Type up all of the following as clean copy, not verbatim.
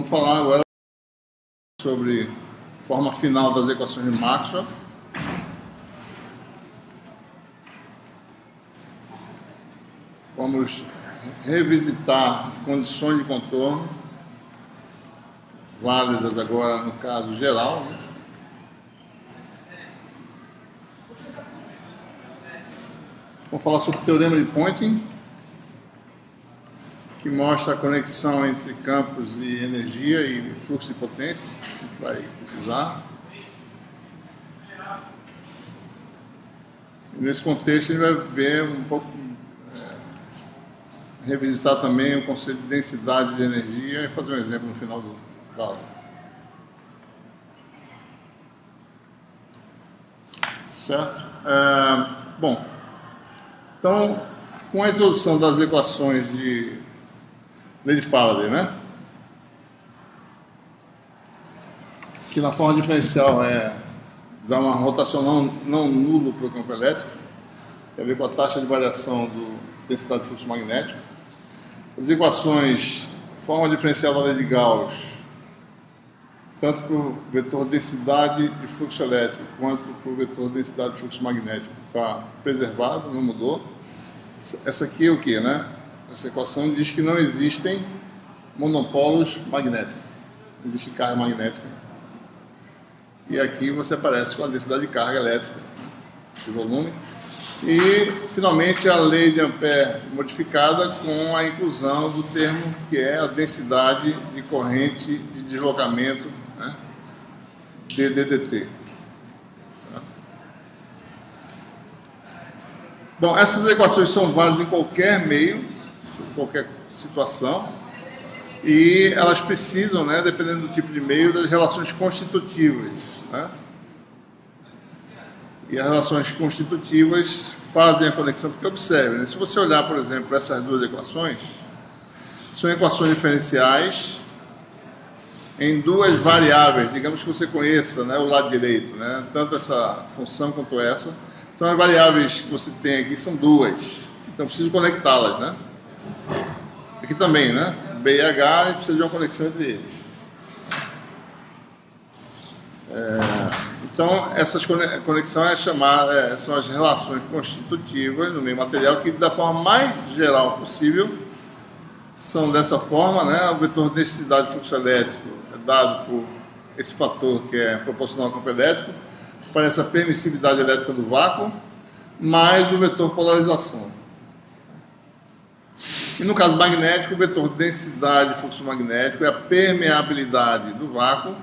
Vamos falar agora sobre a forma final das equações de Maxwell. Vamos revisitar as condições de contorno, válidas agora no caso geral, né? Vamos falar sobre o teorema de Poynting, que mostra a conexão entre campos e energia e fluxo de potência, que a gente vai precisar. E nesse contexto, a gente vai ver um pouco, revisitar também o conceito de densidade de energia e fazer um exemplo no final da aula. Certo? Bom, então, com a introdução das equações de lei de Faraday, né? Que na forma diferencial dá uma rotação não nula para o campo elétrico, tem a ver com a taxa de variação da densidade de fluxo magnético. As equações, forma diferencial da lei de Gauss, tanto para o vetor densidade de fluxo elétrico quanto para o vetor densidade de fluxo magnético, está preservada, não mudou. Essa aqui é o que, né? Essa equação diz que não existem monopolos magnéticos, não existe carga magnética. E aqui você aparece com a densidade de carga elétrica, de volume. E, finalmente, a lei de Ampère modificada com a inclusão do termo que é a densidade de corrente de deslocamento, né? ddt. Bom, essas equações são válidas em qualquer meio, em qualquer situação, e elas precisam, né, dependendo do tipo de meio, das relações constitutivas, né? E as relações constitutivas fazem a conexão, porque observe, né? Se você olhar, por exemplo, essas duas equações, são equações diferenciais em duas variáveis, digamos que você conheça, né, o lado direito, né, tanto essa função quanto essa. Então as variáveis que você tem aqui são duas, então preciso conectá-las, né? Aqui também, né? B e H, e precisa de uma conexão entre eles. Então, essas conexões são as relações constitutivas no meio material, que da forma mais geral possível são dessa forma, né? O vetor de densidade de fluxo elétrico é dado por esse fator que é proporcional ao campo elétrico, aparece a permissividade elétrica do vácuo, mais o vetor polarização. E no caso magnético, o vetor de densidade de fluxo magnético é a permeabilidade do vácuo,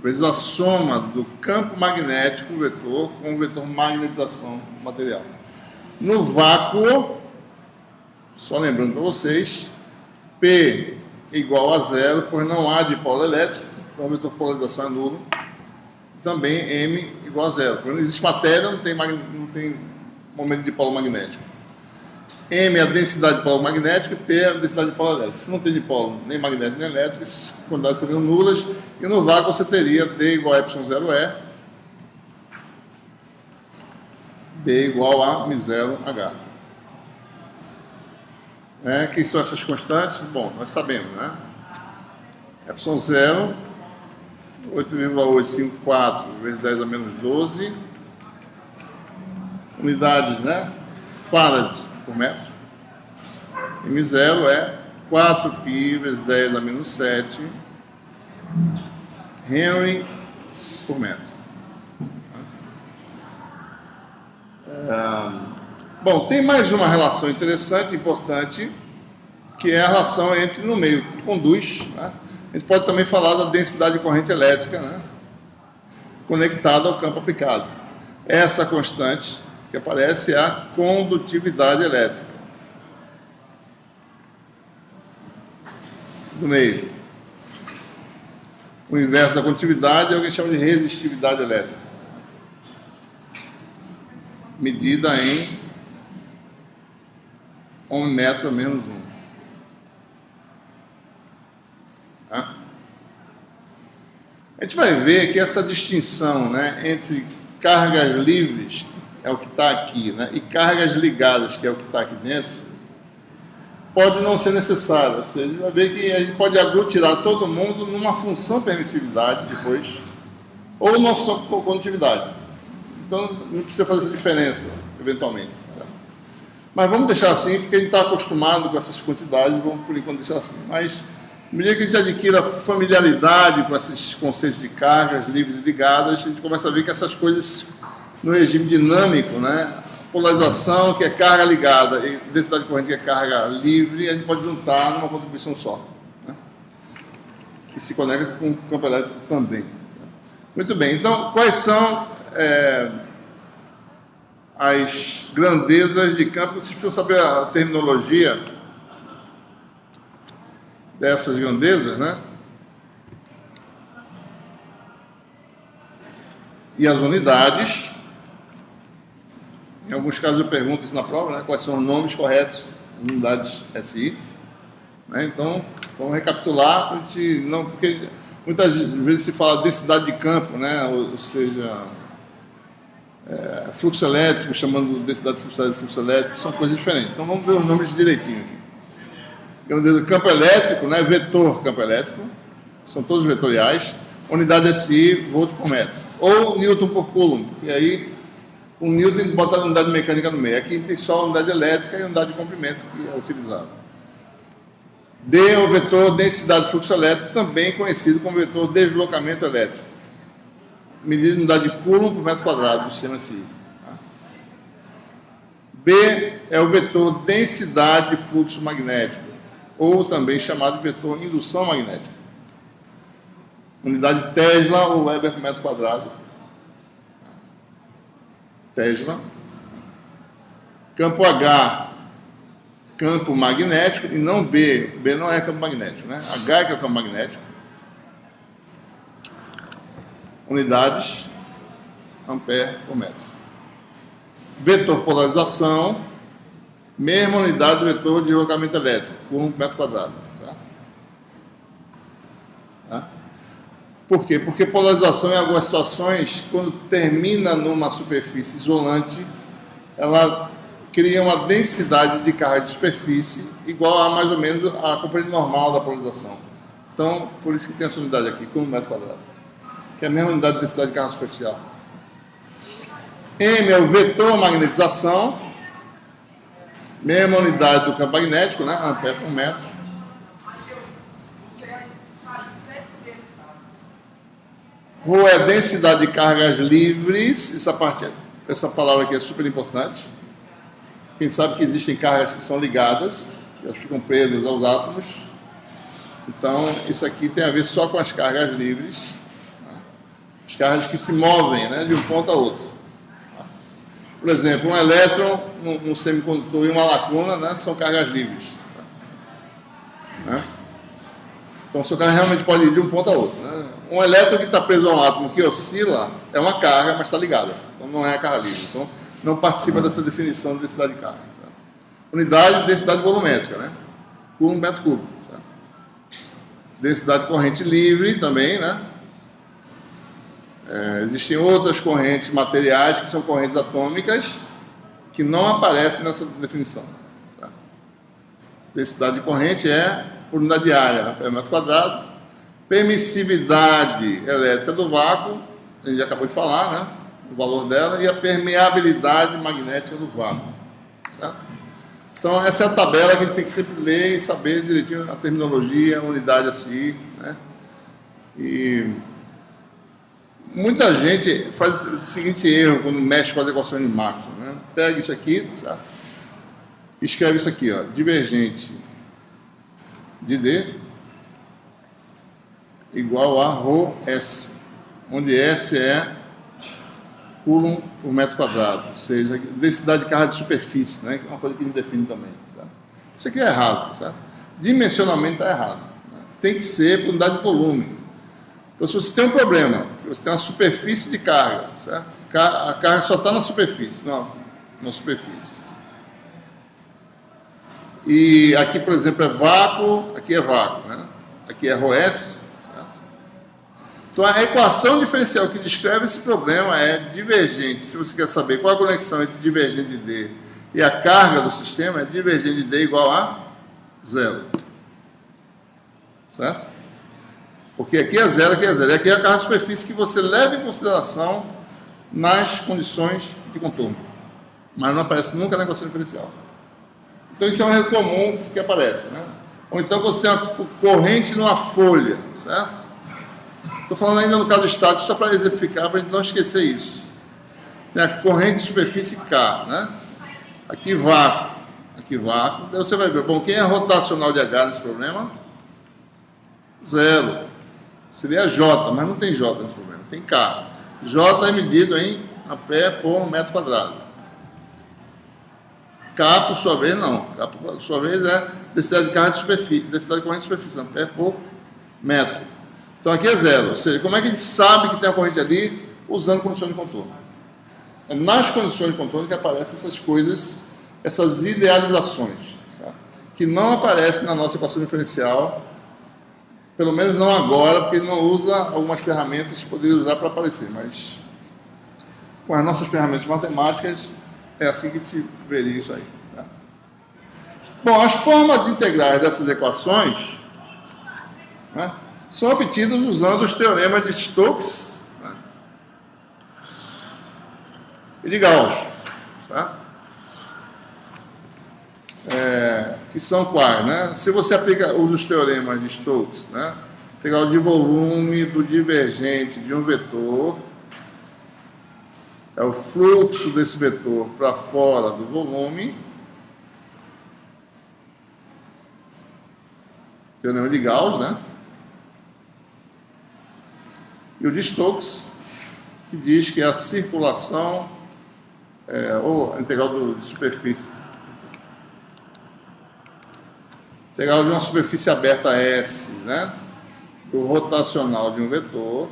vezes a soma do campo magnético, o vetor, com o vetor magnetização do material. No vácuo, só lembrando para vocês, P igual a zero, pois não há dipolo elétrico, então o vetor polarização é nulo. Também M igual a zero. Quando existe matéria, não tem momento de dipolo magnético. M é a densidade de polo magnético e P é a densidade de polo elétrico. Se não tem dipolo nem magnético nem elétrico, essas quantidades seriam nulas. E no vácuo você teria D igual a ε0E, B igual a μ0H. Quem são essas constantes? Bom, nós sabemos, né? ε0, 8,854 vezes 10 a menos 12. Unidades, né? Farad por metro. E μ0 é 4π vezes 10 a menos 7 Henry por metro. Bom, tem mais uma relação interessante, importante, que é a relação entre no meio que conduz, né? A gente pode também falar da densidade de corrente elétrica, né, conectada ao campo aplicado. Essa constante que aparece é a condutividade elétrica do meio. O inverso da condutividade é o que chama de resistividade elétrica, medida em ohmmetro menos 1. A gente vai ver que essa distinção, né, entre cargas livres, que é o que está aqui, né, e cargas ligadas, que é o que está aqui dentro, pode não ser necessário. Ou seja, vai ver que a gente pode aglutinar todo mundo numa função permissividade depois, ou numa função condutividade. Então, não precisa fazer essa diferença, eventualmente. Certo? Mas vamos deixar assim, porque a gente está acostumado com essas quantidades, vamos por enquanto deixar assim. Mas, à medida que a gente adquira familiaridade com esses conceitos de cargas livres e ligadas, a gente começa a ver que essas coisas, no regime dinâmico, né? Polarização, que é carga ligada, e densidade corrente, que é carga livre, a gente pode juntar numa contribuição só, né? Que se conecta com o campo elétrico também. Muito bem, então, quais são as grandezas de campo? Vocês precisam saber a terminologia dessas grandezas, né? E as unidades. Em alguns casos eu pergunto isso na prova, né? Quais são os nomes corretos, unidades SI. Né? Então, vamos recapitular, porque muitas vezes se fala densidade de campo, né? Ou seja, fluxo elétrico, chamando densidade de fluxo elétrico, são coisas diferentes. Então vamos ver os nomes direitinho aqui. Grandeza campo elétrico, né? Vetor campo elétrico, são todos vetoriais. Unidade SI, volt por metro. Ou Newton por Coulomb, que aí o Newton bota a unidade mecânica no meio. Aqui tem só a unidade elétrica e a unidade de comprimento que é utilizada. D é o vetor densidade de fluxo elétrico, também conhecido como vetor deslocamento elétrico. Medida de unidade de Coulomb por metro quadrado do sistema SI. Tá? B é o vetor densidade de fluxo magnético, ou também chamado de vetor indução magnética. Unidade Tesla ou Weber por metro quadrado. Tesla. Campo H, campo magnético, e não B. B não é campo magnético, né? H é que é o campo magnético. Unidades, ampere por metro. Vetor polarização, mesma unidade do vetor de deslocamento elétrico, por metro quadrado. Tá? Por quê? Porque polarização, em algumas situações, quando termina numa superfície isolante, ela cria uma densidade de carga de superfície igual a mais ou menos a componente normal da polarização. Então, por isso que tem essa unidade aqui, como metro quadrado, que é a mesma unidade de densidade de carga superficial. M é o vetor magnetização, mesma unidade do campo magnético, né? Ampere por metro. Rho é a densidade de cargas livres. Essa palavra aqui é super importante. Quem sabe que existem cargas que são ligadas, que elas ficam presas aos átomos. Então, isso aqui tem a ver só com as cargas livres, né? As cargas que se movem, né, de um ponto a outro. Por exemplo, um elétron num semicondutor e uma lacuna, né, são cargas livres. Né? Então, o seu carro realmente pode ir de um ponto a outro. Né? Um elétron que está preso a um átomo que oscila é uma carga, mas está ligada. Então, não é a carga livre. Então, não participa dessa definição de densidade de carga. Tá? Unidade de densidade volumétrica, né? Coulomb metro cúbico. Tá? Densidade corrente livre também, né? Existem outras correntes materiais, que são correntes atômicas, que não aparecem nessa definição. Tá? Densidade de corrente é por unidade de área, né, per metro quadrado. Permissividade elétrica do vácuo, a gente já acabou de falar, né? O valor dela, e a permeabilidade magnética do vácuo. Certo? Então, essa é a tabela que a gente tem que sempre ler e saber direitinho a terminologia, a unidade assim, né? E muita gente faz o seguinte erro quando mexe com as equações de Maxwell, né? Pega isso aqui, certo? E escreve isso aqui, ó, divergente de D igual a ρ S, onde S é Coulomb por metro quadrado, ou seja, densidade de carga de superfície, né? Que é uma coisa que a gente define também. Certo? Isso aqui é errado, certo? Dimensionamento está errado. Né? Tem que ser por unidade de volume. Então, se você tem um problema, você tem uma superfície de carga, certo? A carga só está na superfície, não, na superfície. E aqui, por exemplo, é vácuo, aqui é vácuo, né? Aqui é ρS, certo? Então, a equação diferencial que descreve esse problema é divergente. Se você quer saber qual a conexão entre divergente de D e a carga do sistema, é divergente de D igual a Zero. Certo? Porque aqui é zero, aqui é zero. E aqui é a carga de superfície que você leva em consideração nas condições de contorno. Mas não aparece nunca na equação diferencial. Então isso é um erro comum que aparece, né? Ou então você tem uma corrente numa folha, certo? Estou falando ainda no caso estático, só para exemplificar, para a gente não esquecer isso. Tem a corrente de superfície K, né? Aqui vácuo, aqui vácuo. Daí você vai ver, bom, quem é rotacional de H nesse problema? Zero. Seria J, mas não tem J nesse problema, tem K. J é medido em a pé por metro quadrado. K, por sua vez, não. K, por sua vez, é densidade de carga de superfície, densidade de corrente de superfície, pé por metro. Então aqui é zero. Ou seja, como é que a gente sabe que tem a corrente ali? Usando condições de contorno. É nas condições de contorno que aparecem essas coisas, essas idealizações, certo? Que não aparecem na nossa equação diferencial, pelo menos não agora, porque ele não usa algumas ferramentas que poderia usar para aparecer, mas com as nossas ferramentas matemáticas é assim que a gente veria isso aí. Certo? Bom, as formas integrais dessas equações, né, são obtidas usando os teoremas de Stokes, né, e de Gauss, tá? Que são quais, né? Se você usa os teoremas de Stokes, né? Integral de volume do divergente de um vetor é o fluxo desse vetor para fora do volume. Teorema de Gauss, né? E o de Stokes, que diz que a circulação, ou a integral de superfície, integral de uma superfície aberta S, né? Do rotacional de um vetor,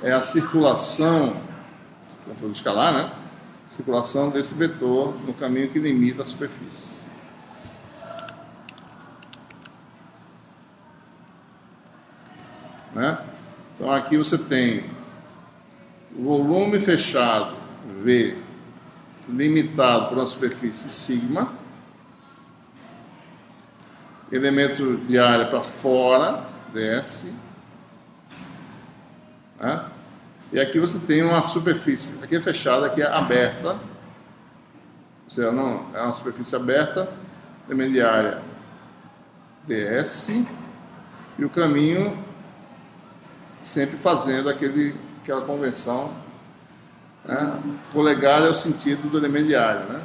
é a circulação, vou escalar, né? Circulação desse vetor no caminho que limita a superfície. Né? Então aqui você tem o volume fechado V limitado por uma superfície sigma, elemento de área para fora, ds, né? E aqui você tem uma superfície, aqui é fechada, aqui é aberta, ou seja, não, é uma superfície aberta, elemento de área ds, e o caminho sempre fazendo aquela convenção, né? Polegar é o sentido do elemento de área, né?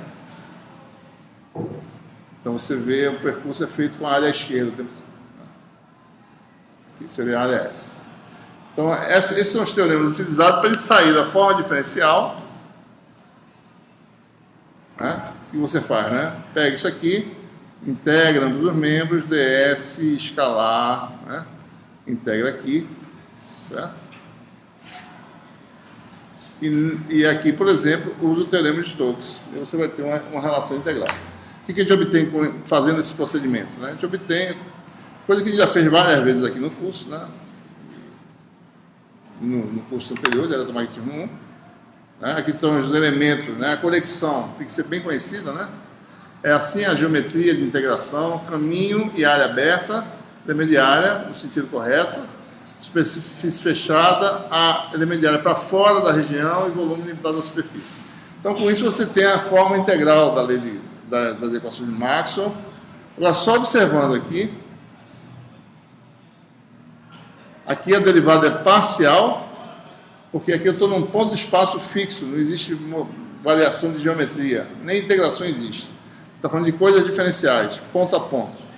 Então você vê o percurso é feito com a área esquerda, que seria a área S. Então esses são os teoremas utilizados para ele sair da forma diferencial, né? Que você faz, né? Pega isso aqui, integra ambos os membros, ds escalar, né? Integra aqui, certo? E aqui, por exemplo, usa o teorema de Stokes. E você vai ter uma relação integral. O que a gente obtém fazendo esse procedimento? Né? A gente obtém coisa que a gente já fez várias vezes aqui no curso, né? No curso anterior, de eletromagnetismo 1. Né? Aqui estão os elementos, né? A conexão tem que ser bem conhecida, né? É assim a geometria de integração, caminho e área aberta, elemento de área no sentido correto, superfície fechada, a elemento de área para fora da região e volume limitado à superfície. Então, com isso, você tem a forma integral da lei das equações de Maxwell. Agora, só observando aqui, aqui a derivada é parcial, porque aqui eu estou num ponto de espaço fixo, não existe variação de geometria, nem integração existe. Está falando de coisas diferenciais, ponto a ponto.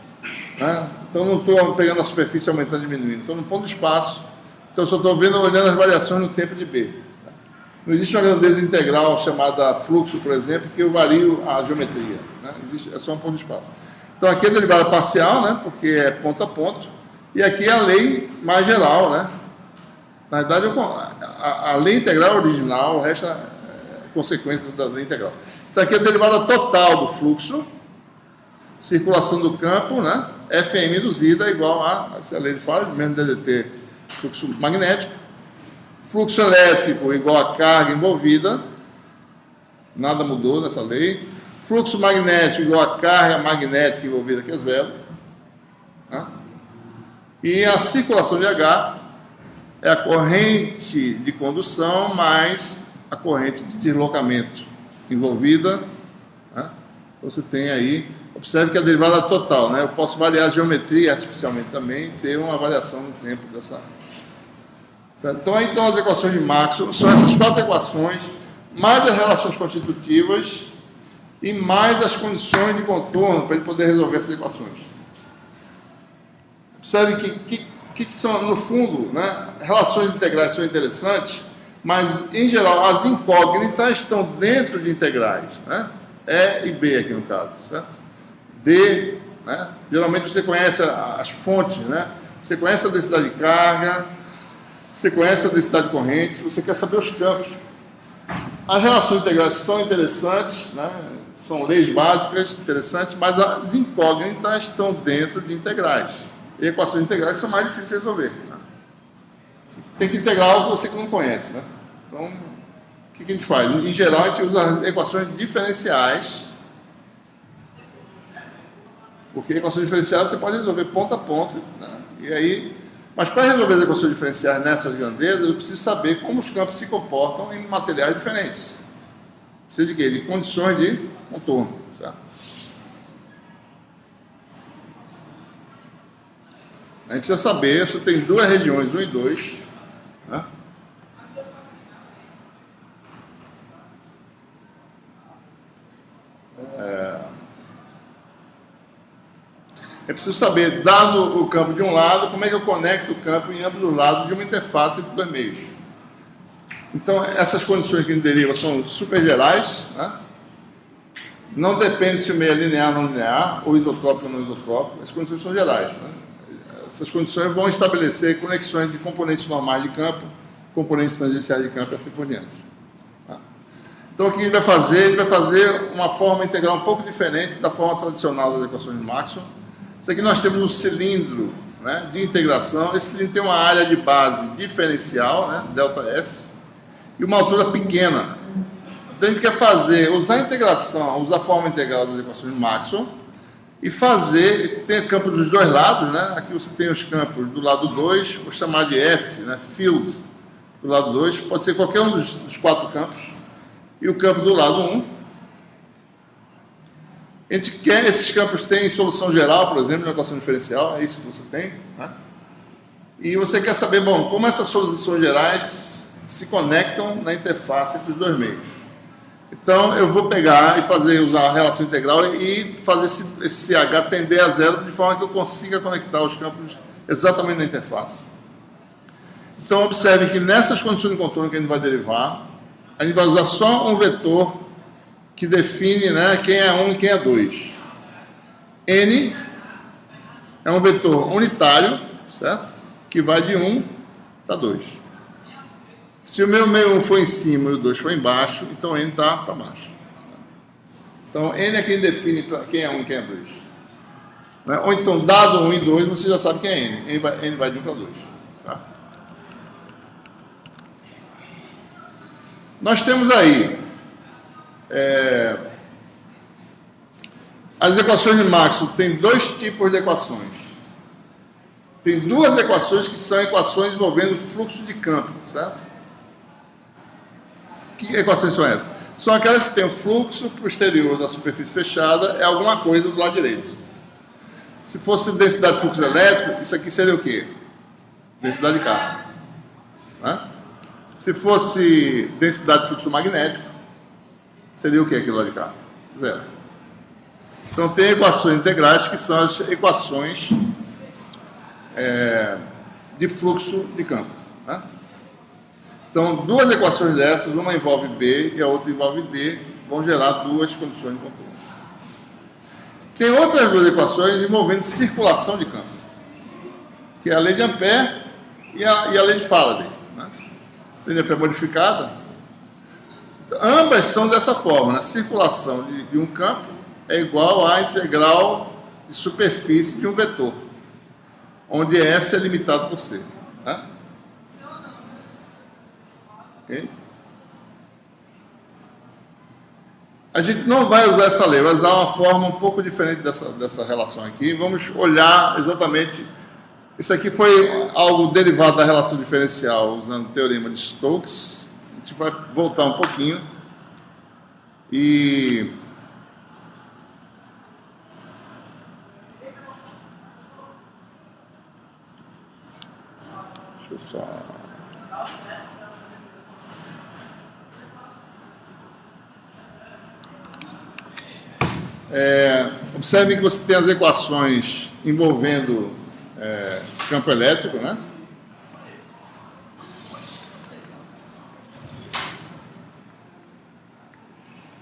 Né? Então não estou pegando a superfície aumentando e diminuindo, estou no ponto de espaço, então só estou olhando as variações no tempo de B. Não existe uma grandeza integral chamada fluxo, por exemplo, que eu vario a geometria, né? É só um ponto de espaço. Então aqui é derivada parcial, né? Porque é ponto a ponto, e aqui é a lei mais geral, né? Na verdade, a lei integral original, o resto é consequência da lei integral. Então aqui é a derivada total do fluxo, circulação do campo, né? Fm induzida é igual a, essa é a lei de Faraday, mesmo DDT, fluxo magnético. Fluxo elétrico igual a carga envolvida, nada mudou nessa lei. Fluxo magnético igual a carga magnética envolvida, que é zero. Né? E a circulação de H é a corrente de condução mais a corrente de deslocamento envolvida. Né? Então você tem aí, observe que a derivada é total, né? Eu posso variar a geometria artificialmente também, ter uma variação no tempo dessa área. Certo? Então aí estão as equações de Maxwell, são essas 4 equações, mais as relações constitutivas e mais as condições de contorno para ele poder resolver essas equações. Observe que são, no fundo, né, relações integrais são interessantes, mas, em geral, as incógnitas estão dentro de integrais, né? E e B aqui no caso, certo? D, né? Geralmente você conhece as fontes, né? Você conhece a densidade de carga, você conhece a densidade de corrente, você quer saber os campos. As relações integrais são interessantes, né? São leis básicas interessantes, mas as incógnitas estão dentro de integrais. E equações integrais são mais difíceis de resolver. Né? Você tem que integrar algo que você não conhece. Né? Então, o que a gente faz? Em geral, a gente usa equações diferenciais, porque equações diferenciais você pode resolver ponto a ponto. Né? E aí, mas para resolver as equações diferenciais nessas grandezas, eu preciso saber como os campos se comportam em materiais diferentes. Precisa de quê? De condições de contorno. Certo? A gente precisa saber, você tem duas regiões, 1 e 2. Né? É preciso saber, dado o campo de um lado, como é que eu conecto o campo em ambos os lados de uma interface entre dois meios. Então, essas condições que a gente deriva são super gerais, né? Não depende se o meio é linear ou não linear, ou isotrópico ou não isotrópico, as condições são gerais. Né? Essas condições vão estabelecer conexões de componentes normais de campo, componentes tangenciais de campo e assim por diante. Tá? Então, o que a gente vai fazer? A gente vai fazer uma forma integral um pouco diferente da forma tradicional das equações de Maxwell. Isso aqui nós temos um cilindro, né, de integração. Esse cilindro tem uma área de base diferencial, né, ΔS, e uma altura pequena. Então, a gente quer usar a integração, usar a forma integral das equações de Maxwell, e fazer, tem campo dos dois lados, né? Aqui você tem os campos do lado 2, vou chamar de F, né? Field, do lado 2, pode ser qualquer um dos 4 campos, e o campo do lado 1. A gente quer, esses campos têm solução geral, por exemplo, na equação diferencial, é isso que você tem. Né? E você quer saber, bom, como essas soluções gerais se conectam na interface entre os dois meios. Então, eu vou pegar e usar a relação integral e fazer esse H tender a zero, de forma que eu consiga conectar os campos exatamente na interface. Então, observe que nessas condições de contorno que a gente vai derivar, a gente vai usar só um vetor que define, né, quem é 1 e quem é 2. N é um vetor unitário, certo? Que vai de 1 para 2. Se o meu meio 1 for em cima e o 2 for embaixo, então N está para baixo. Então, N é quem define quem é 1 e quem é 2. Né? Ou então, dado 1 e 2, você já sabe quem é N. N vai de 1 para 2. Tá? Nós temos aí as equações de Maxwell. Tem 2 tipos de equações. Tem 2 equações que são equações envolvendo fluxo de campo, certo? Que equações são essas? São aquelas que têm o fluxo posterior da superfície fechada, é alguma coisa do lado direito. Se fosse densidade de fluxo elétrico, isso aqui seria o quê? Densidade de carga. Né? Se fosse densidade de fluxo magnético, seria o quê aquilo lá de carga? Zero. Então tem equações integrais que são as equações de fluxo de campo. Né? Então, 2 equações dessas, uma envolve B e a outra envolve D, vão gerar 2 condições de contorno. Tem outras 2 equações envolvendo circulação de campo, que é a lei de Ampère e a lei de Faraday. Né? A lei de Ampère modificada. Então, ambas são dessa forma, né? A circulação de um campo é igual à integral de superfície de um vetor, onde S é limitado por C. Né? Okay? A gente não vai usar essa lei, vai usar uma forma um pouco diferente dessa relação aqui. Vamos olhar exatamente. Isso aqui foi algo derivado da relação diferencial usando o teorema de Stokes. A gente vai voltar um pouquinho e deixa eu só. Observe que você tem as equações envolvendo campo elétrico, né?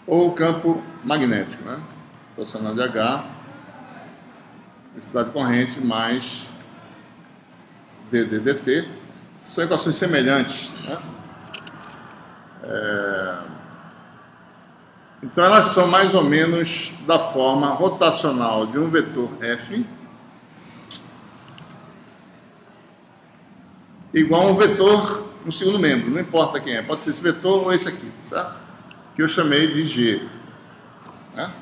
Ou campo magnético, né? Torcional de H, densidade corrente mais dt. São equações semelhantes, né? Então, elas são mais ou menos da forma rotacional de um vetor F igual a um vetor no segundo membro, não importa quem é, pode ser esse vetor ou esse aqui, certo? Que eu chamei de G. Né?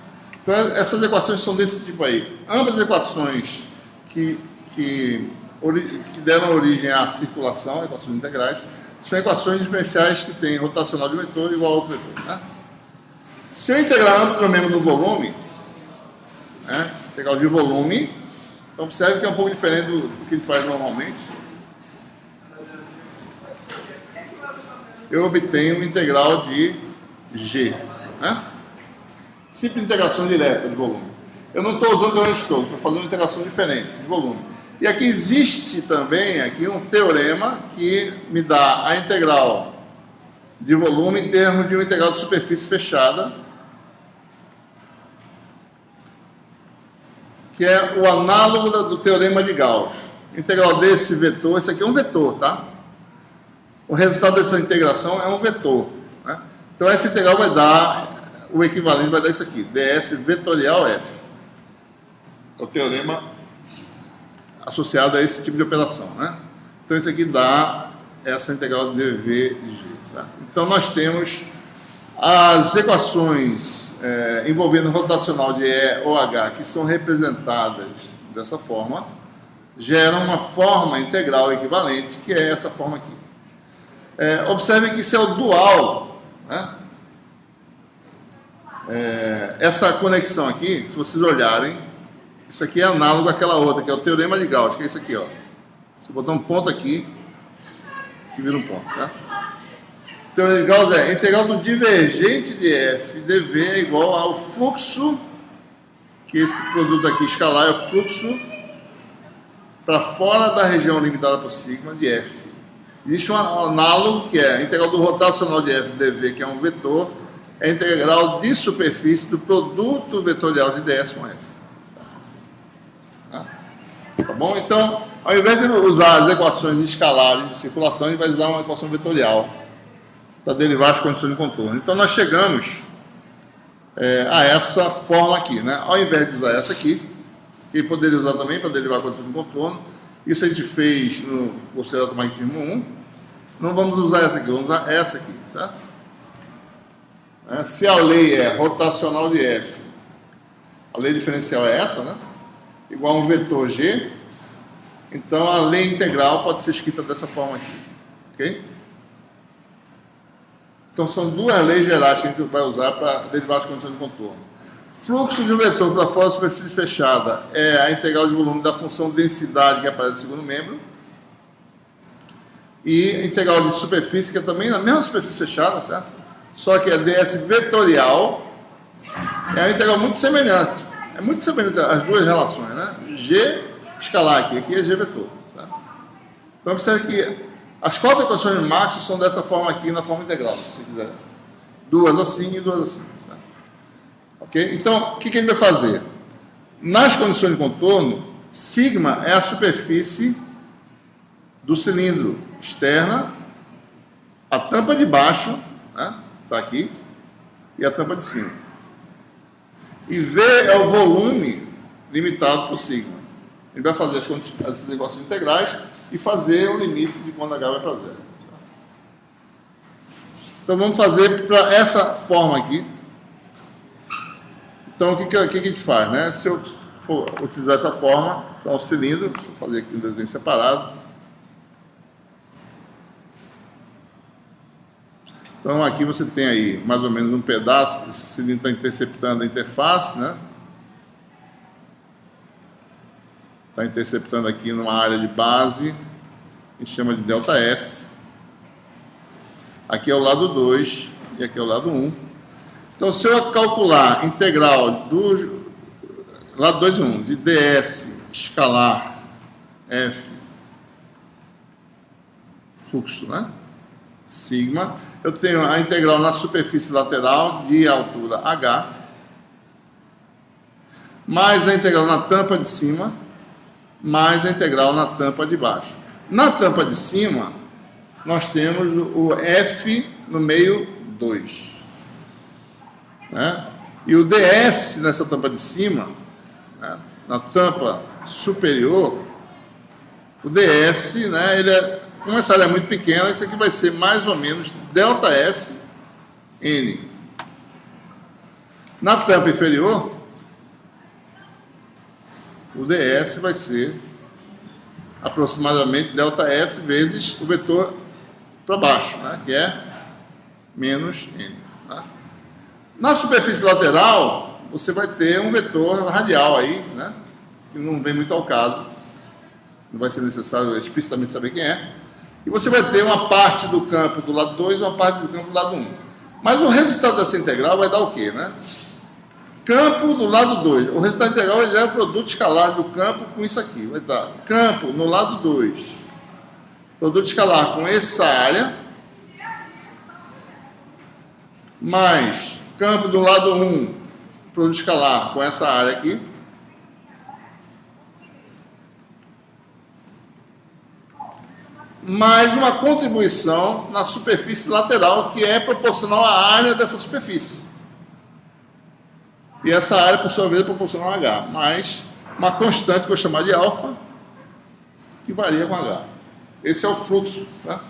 Então, essas equações são desse tipo aí. Ambas as equações que deram origem à circulação, equações integrais, são equações diferenciais que têm rotacional de um vetor igual a outro vetor, né? Se eu integrar ambos os membros do volume, né, integral de volume, então observe que é um pouco diferente do que a gente faz normalmente. Eu obtenho um integral de G, né? Simples integração direta de volume. Eu não estou usando o teorema de Stokes, estou fazendo uma integração diferente de volume. E aqui existe também um teorema que me dá a integral de volume em termos de uma integral de superfície fechada, que é o análogo do teorema de Gauss. Integral desse vetor, esse aqui é um vetor, tá? O resultado dessa integração é um vetor, né? Então essa integral vai dar, o equivalente vai dar isso aqui, ds vetorial f. É o teorema associado a esse tipo de operação, né? Então isso aqui dá essa integral de dv de g, certo? Então nós temos as equações envolvendo rotacional de E ou H, que são representadas dessa forma, geram uma forma integral equivalente, que é essa forma aqui. Observem que isso é o dual, né? Essa conexão aqui, se vocês olharem, isso aqui é análogo àquela outra, que é o teorema de Gauss, que é isso aqui, ó. Se eu botar um ponto aqui, que vira um ponto, certo? O teorema de Gauss é a integral do divergente de f dv é igual ao fluxo, que esse produto aqui escalar é o fluxo para fora da região limitada por sigma de f. Existe um análogo que é a integral do rotacional de f dv, que é um vetor, é a integral de superfície do produto vetorial de ds com f. Tá bom? Então, ao invés de usar as equações escalares de circulação, a gente vai usar uma equação vetorial para derivar as condições de contorno. Então, nós chegamos a essa forma aqui, né? Ao invés de usar essa aqui, que poderia usar também para derivar a condição de contorno, isso a gente fez no curso de Eletromagnetismo 1, não vamos usar essa aqui, vamos usar essa aqui, certo? Se a lei é rotacional de F, a lei diferencial é essa, né? Igual a um vetor G, então a lei integral pode ser escrita dessa forma aqui, ok? Então são duas leis gerais que a gente vai usar para derivar as condições de contorno. Fluxo de um vetor para fora da superfície fechada é a integral de volume da função densidade que aparece no segundo membro. E a integral de superfície, que é também na mesma superfície fechada, certo? Só que a ds vetorial é uma integral muito semelhante. É muito semelhante às duas relações, né? G escalar aqui é G vetor. Certo? Então observe que as 4 equações de Maxwell são dessa forma aqui, na forma integral, se você quiser. Duas assim e duas assim. Certo? Ok? Então, o que a gente vai fazer? Nas condições de contorno, sigma é a superfície do cilindro externa, a tampa de baixo, né? Está aqui, e a tampa de cima. E V é o volume limitado por sigma. A gente vai fazer as equações integrais e fazer o limite de quando H vai para zero. Então vamos fazer para essa forma aqui, Então, o que a gente faz, né? Se eu for utilizar essa forma, então o cilindro, deixa eu fazer aqui um desenho separado. Então, aqui você tem aí mais ou menos um pedaço, esse cilindro está interceptando a interface, né? Está interceptando aqui numa área de base, a gente chama de ΔS. Aqui é o lado 2 e aqui é o lado 1. Então, se eu calcular integral do lado 2 e 1 de ds escalar F fluxo, né? Sigma, eu tenho a integral na superfície lateral de altura H, mais a integral na tampa de cima, mais a integral na tampa de baixo. Na tampa de cima, nós temos o F no meio 2. Né? E o ds nessa tampa de cima, né? Na tampa superior, o ds, né, ele é, como essa área é muito pequena, isso aqui vai ser mais ou menos ΔS N. Na tampa inferior, o ds vai ser aproximadamente ΔS vezes o vetor para baixo, né, que é menos N. Tá? Na superfície lateral, você vai ter um vetor radial aí, né, que não vem muito ao caso, não vai ser necessário explicitamente saber quem é, e você vai ter uma parte do campo do lado 2 e uma parte do campo do lado 1. Mas o resultado dessa integral vai dar o quê, né? Campo do lado 2. O resultado integral já é o produto escalar do campo com isso aqui. Vai dar campo no lado 2. Produto escalar com essa área. Mais campo do lado 1. Produto escalar com essa área aqui. Mais uma contribuição na superfície lateral, que é proporcional à área dessa superfície. E essa área, por sua vez, é proporcional a H, mais uma constante que eu vou chamar de alfa, que varia com H. Esse é o fluxo, certo?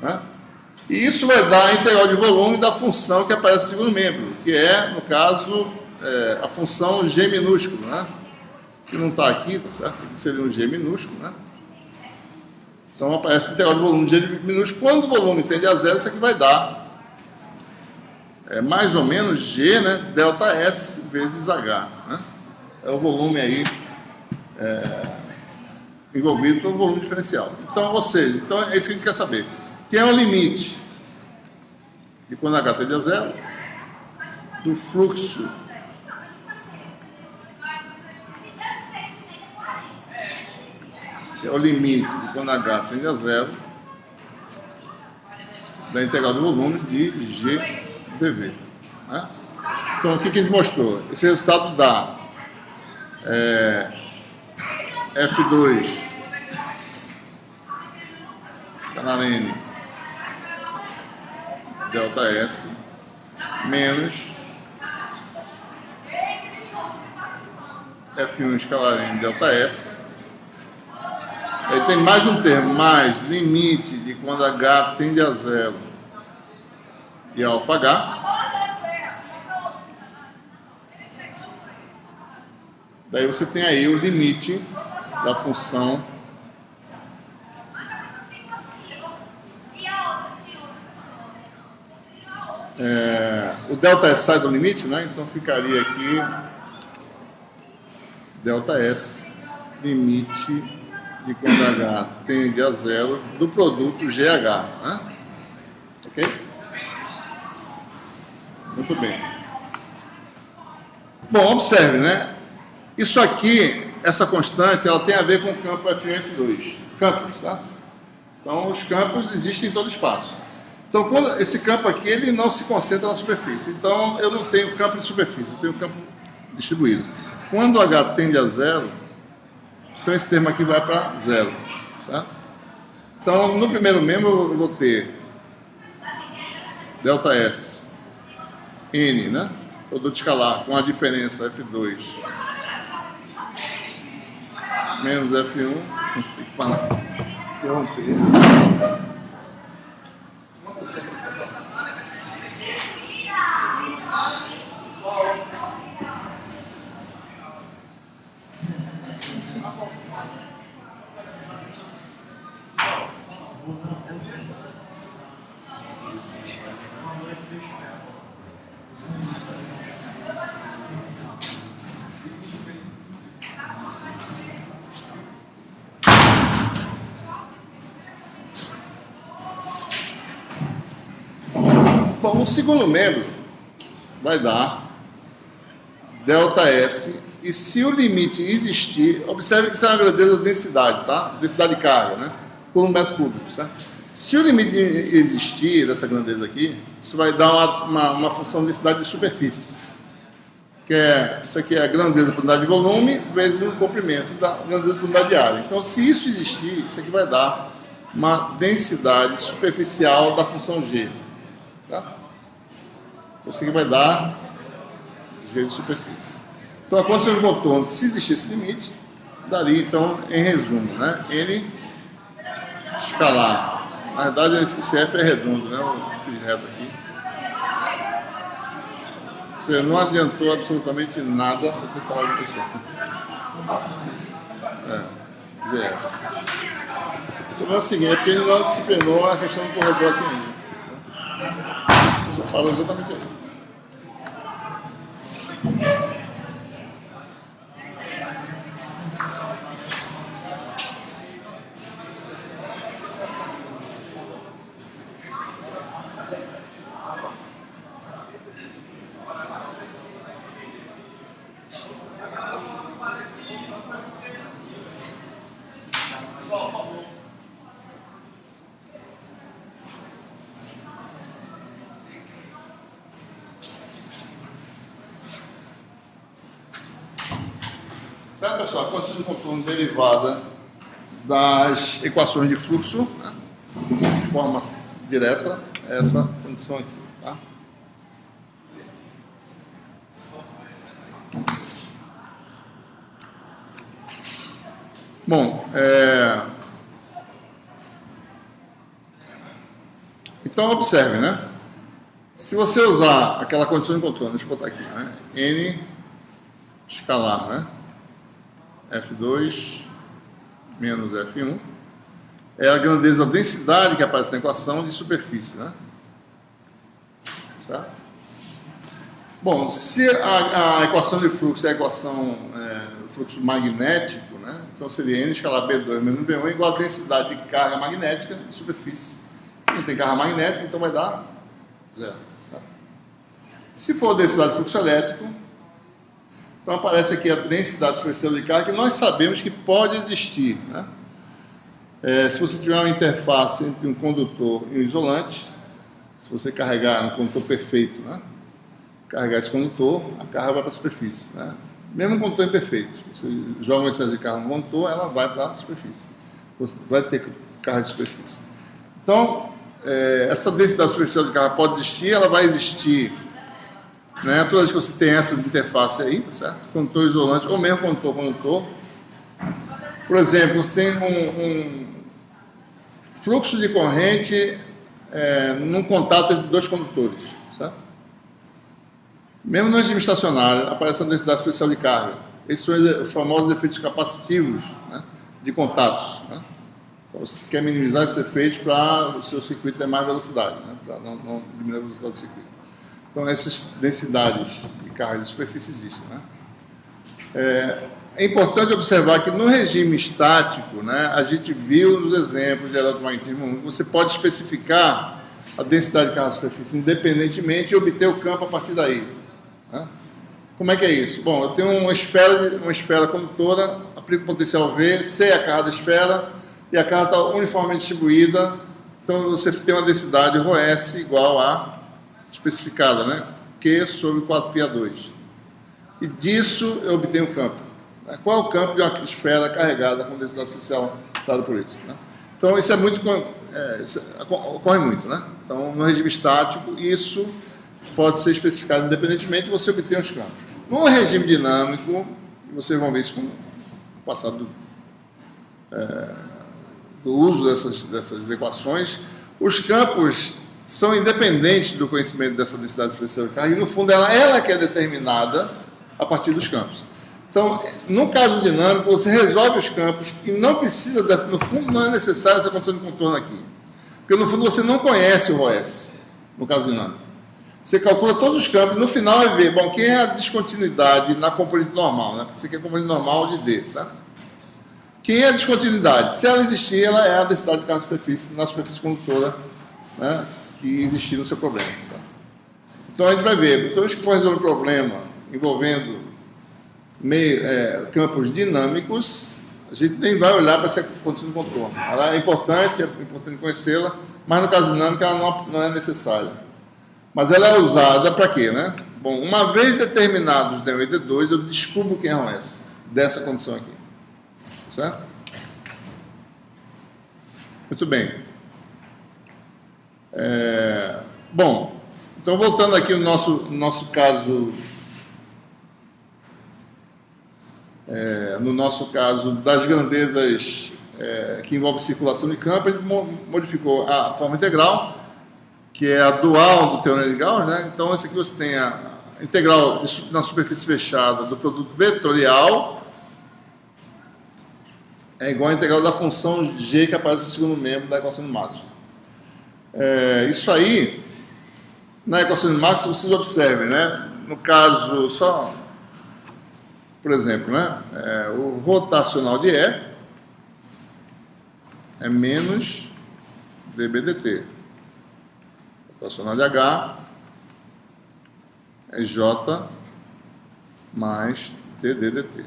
Né? E isso vai dar a integral de volume da função que aparece no segundo membro, que é, no caso, a função G minúsculo, né? Que não está aqui, tá certo? Aqui seria um G minúsculo, né? Então aparece a integral de volume de G minúsculo. Quando o volume tende a zero, isso aqui vai dar mais ou menos G, né, ΔS vezes H, né? É o volume aí envolvido pelo volume diferencial. Então, ou seja, então é isso que a gente quer saber. Tem o limite de quando H tende a zero do fluxo que é o limite de quando H tende a zero da integral do volume de GdV. Né? Então, o que a gente mostrou? Esse resultado dá F2 escalar N ΔS menos F1 escalar N ΔS. Aí tem mais um termo, mais limite de quando H tende a zero e alfa H. Daí você tem aí o limite da função o ΔS sai do limite, né? Então ficaria aqui ΔS limite de quando H tende a zero do produto GH, né? Ok? Muito bem. Bom, observe, né? Isso aqui, essa constante, ela tem a ver com o campo F1 e F2. Campos, tá? Então, os campos existem em todo espaço. Então, quando esse campo aqui, ele não se concentra na superfície. Então, eu não tenho campo de superfície, eu tenho campo distribuído. Quando H tende a zero, então esse termo aqui vai para zero. Tá? Então, no primeiro membro, eu vou ter ΔS N, né? Produto escalar com a diferença F2 menos F1. Tem que parar. Interromper. Bom, o segundo membro vai dar ΔS, e se o limite existir, observe que isso é uma grandeza de densidade, tá? Densidade de carga, né? Por um metro cúbico, certo? Se o limite existir dessa grandeza aqui, isso vai dar uma função de densidade de superfície, que é, isso aqui é a grandeza por unidade de volume vezes o comprimento da grandeza por unidade de área. Então, se isso existir, isso aqui vai dar uma densidade superficial da função G. Tá? Então, isso aqui vai dar G de superfície. Então, a condição de contorno, se existir esse limite, daria, então, em resumo, né? N escalar. Na verdade, esse F é redondo, né? Eu fiz reto aqui. Ou seja, não adiantou absolutamente nada eu ter falado com o pessoal. GS. O problema é o seguinte, é porque ele não disciplinou a questão do corredor aqui ainda. Só parou exatamente aí. Certo, pessoal? A condição de contorno derivada das equações de fluxo, né, de forma direta, é essa condição aqui. Tá? Bom, então observe, né? Se você usar aquela condição de contorno, deixa eu botar aqui, né? N escalar, né? F2 menos F1 é a grandeza, a densidade que aparece na equação de superfície, né? Certo? Bom, se a equação de fluxo é a equação do fluxo magnético, né? Então seria N escalar B2 menos B1 igual a densidade de carga magnética de superfície. Não tem carga magnética, então vai dar zero. Tá? Se for a densidade de fluxo elétrico, então aparece aqui a densidade superficial de carga, que nós sabemos que pode existir, né? Se você tiver uma interface entre um condutor e um isolante, se você carregar um condutor perfeito, né? Carregar esse condutor, a carga vai para a superfície, né? Mesmo um condutor imperfeito, você joga um excesso de carga no condutor, ela vai para a superfície. Então, você vai ter carga de superfície. Então, essa densidade superficial de carga pode existir, ela vai existir, né? Toda vez que você tem essas interfaces aí, tá certo? Condutor isolante, ou mesmo condutor. Por exemplo, você tem um fluxo de corrente num contato entre dois condutores, certo? Mesmo no regime estacionário, aparece a densidade superficial de carga. Esses são os famosos efeitos capacitivos, né, de contatos, né? Então, você quer minimizar esses efeitos para o seu circuito ter mais velocidade, né, para não diminuir a velocidade do circuito. Então, essas densidades de carga de superfície existem, né? É importante observar que no regime estático, né, a gente viu nos exemplos de eletromagnetismo, você pode especificar a densidade de carga de superfície independentemente e obter o campo a partir daí, né? Como é que é isso? Bom, eu tenho uma esfera condutora, aplico o potencial V, sei a carga da esfera e a carga está uniformemente distribuída, então você tem uma densidade ρS igual a especificada, né? Q sobre 4πa2. E disso eu obtenho o campo. Qual é o campo de uma esfera carregada com densidade superficial dada por isso, né? Então, isso é muito... isso ocorre muito, né? Então, no regime estático, isso pode ser especificado independentemente e você obtém os campos. No regime dinâmico, vocês vão ver isso com o passado do uso dessas equações, os campos são independentes do conhecimento dessa densidade superficial de carga e, no fundo, ela que é determinada a partir dos campos. Então, no caso dinâmico, você resolve os campos e não precisa no fundo, não é necessário essa condição de contorno aqui. Porque no fundo você não conhece o ROS, no caso dinâmico. Você calcula todos os campos, no final vai ver, bom, quem é a descontinuidade na componente normal, né? Porque você quer a componente normal de D, certo? Quem é a descontinuidade? Se ela existir, ela é a densidade de carga de superfície na superfície condutora, né, que existir no seu problema. Tá? Então a gente vai ver, toda vez que for resolver um problema envolvendo campos dinâmicos, a gente nem vai olhar para essa condição de contorno. Ela é importante conhecê-la, mas no caso dinâmico ela não é necessária. Mas ela é usada para quê, né? Bom, uma vez determinados D1 e D2, eu descubro quem é o S dessa condição aqui. Certo? Muito bem. Bom, então voltando aqui no nosso caso, no nosso caso das grandezas que envolve circulação de campo, a gente modificou a forma integral, que é a dual do teorema de Gauss, né? Então, esse aqui você tem a integral na superfície fechada do produto vetorial é igual à integral da função g que aparece no segundo membro da equação de Maxwell. Isso aí, na equação de Maxwell, vocês observem, né? No caso, só, por exemplo, né? O rotacional de E é menos dBdt. O rotacional de H é J mais dDdt.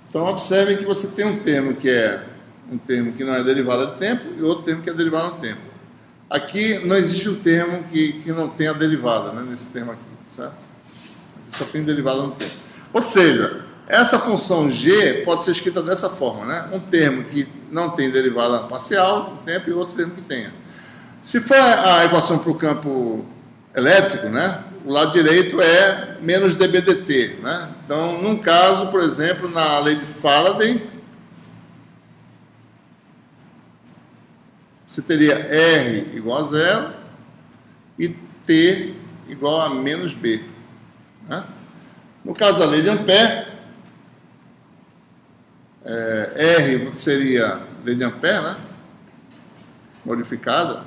Então, observem que você tem um termo que não é derivada de tempo e outro termo que é derivada no tempo. Aqui não existe um termo que não tenha derivada, né, nesse termo aqui, certo? Aqui só tem derivada no tempo. Ou seja, essa função g pode ser escrita dessa forma, né? Um termo que não tem derivada parcial no tempo e outro termo que tenha. Se for a equação para o campo elétrico, né? O lado direito é menos dBdt, né? Então, num caso, por exemplo, na lei de Faraday, você teria R igual a zero e T igual a menos B. Né? No caso da lei de Ampère, R seria lei de Ampère, né? Modificada.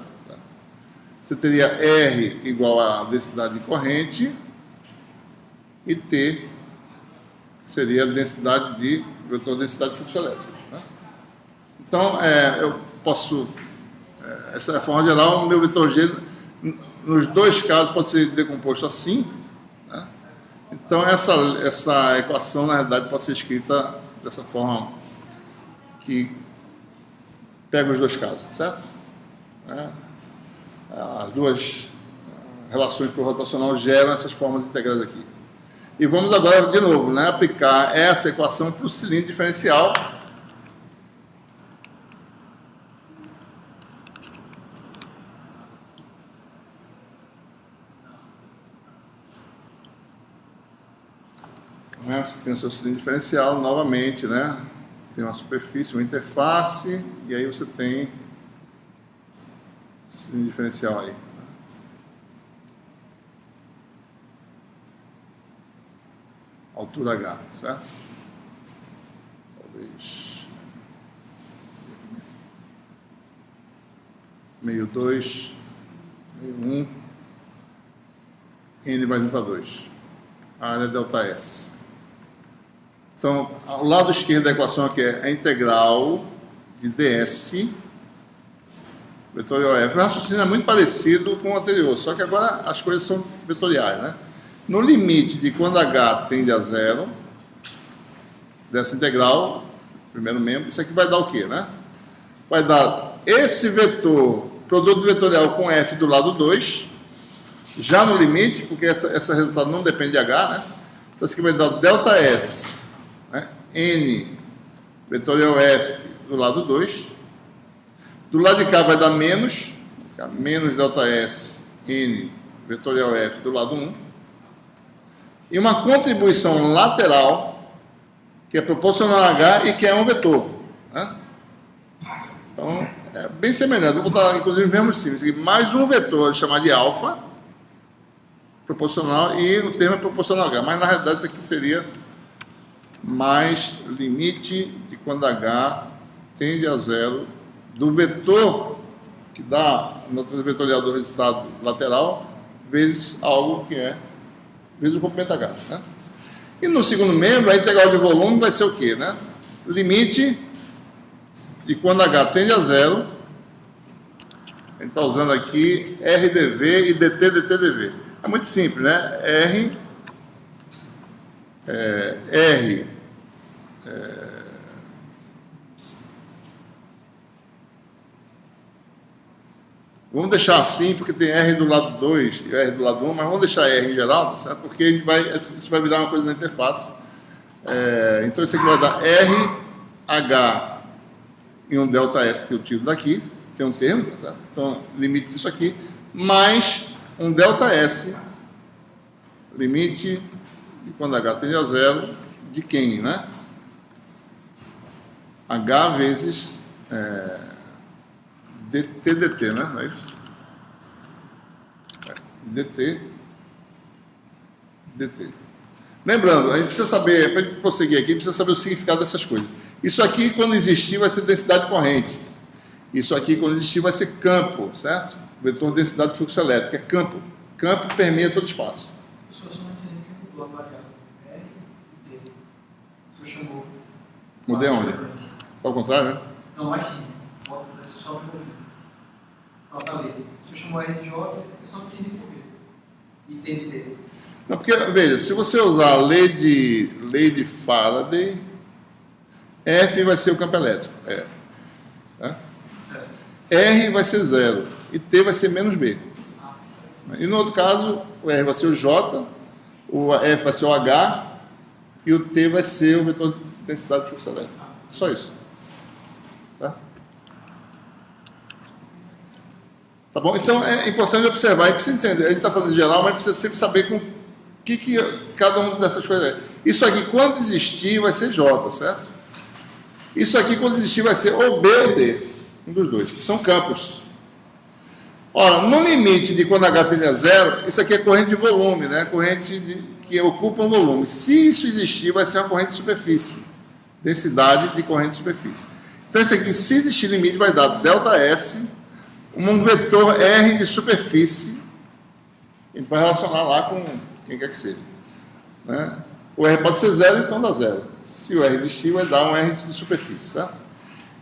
Você teria R igual a densidade de corrente e T seria a densidade de vetor densidade de fluxo elétrico. Né? Então, eu posso... essa é a forma geral, o meu vetor G, nos dois casos, pode ser decomposto assim. Né? Então, essa equação, na realidade, pode ser escrita dessa forma que pega os dois casos, certo? As duas relações para o rotacional geram essas formas integrais aqui. E vamos agora, de novo, né, aplicar essa equação para o cilindro diferencial. Você tem o seu cilindro diferencial, novamente, né? Tem uma superfície, uma interface, e aí você tem o cilindro diferencial aí. Altura H, certo? Talvez meio 2, meio 1, N vai vir para 2. A área delta S. Então, ao lado esquerdo da equação aqui é a integral de ds vetorial F. O raciocínio é muito parecido com o anterior, só que agora as coisas são vetoriais, né? No limite de quando H tende a zero, dessa integral, primeiro membro, isso aqui vai dar o quê, né? Vai dar esse vetor, produto vetorial com F do lado 2, já no limite, porque esse resultado não depende de H, né? Então isso aqui vai dar delta S, né? N vetorial F do lado 2. Do lado de cá vai dar menos delta S, N vetorial F do lado 1. E uma contribuição lateral, que é proporcional a H e que é um vetor. Né? Então, é bem semelhante. Vou botar, inclusive, os mesmos símbolos. Mais um vetor, chamado de alfa, proporcional, e o termo é proporcional a H. Mas, na realidade, isso aqui seria mais limite de quando H tende a zero do vetor que dá a natureza vetorial do resultado lateral vezes algo que é vezes o comprimento H, né? E no segundo membro, a integral de volume vai ser o quê, né? Limite de quando H tende a zero, a gente está usando aqui RdV e dT/dV. É muito simples, né? Vamos deixar assim, porque tem R do lado 2 e R do lado 1, mas vamos deixar R em geral, tá certo? Porque isso vai virar uma coisa na interface. Então isso aqui vai dar RH em um ΔS que eu tiro daqui, tem um termo, tá certo? Então, limite disso aqui, mais um ΔS, limite de quando H tende a zero, de quem, né? H vezes dt, né? Não é isso? dt. Lembrando, a gente precisa saber, para prosseguir aqui, precisa saber o significado dessas coisas. Isso aqui, quando existir, vai ser densidade corrente. Isso aqui, quando existir, vai ser campo, certo? Vetor densidade de fluxo elétrico, é campo. Campo permeia todo o espaço. O senhor só não entendeu que mudou a variável R e T. O senhor chamou. Mudei onde? Ao contrário, né? Não, mas sim. Volta para esse só para a lei. O senhor chamou R de J, eu só não entendi por quê. E T de T. Não, porque, veja, se você usar a lei de Faraday, F vai ser o campo elétrico. Certo? Certo. R vai ser zero e T vai ser menos B. E no outro caso, o R vai ser o J, o F vai ser o H e o T vai ser o vetor de densidade de fluxo elétrico. Só isso. Certo? Tá bom? Então é importante observar, a gente precisa entender, a gente está falando em geral, mas precisa sempre saber com o que cada uma dessas coisas é. Isso aqui, quando existir, vai ser J, certo? Isso aqui, quando existir, vai ser ou B ou D, um dos dois, que são campos. Ora, no limite de quando H tende a zero, isso aqui é corrente de volume, né? Corrente que ocupa um volume. Se isso existir, vai ser uma corrente de superfície. Densidade de corrente de superfície. Então, isso aqui, se existir limite, vai dar ΔS, um vetor R de superfície. A gente vai relacionar lá com quem quer que seja. Né? O R pode ser zero, então dá zero. Se o R existir, vai dar um R de superfície. Certo?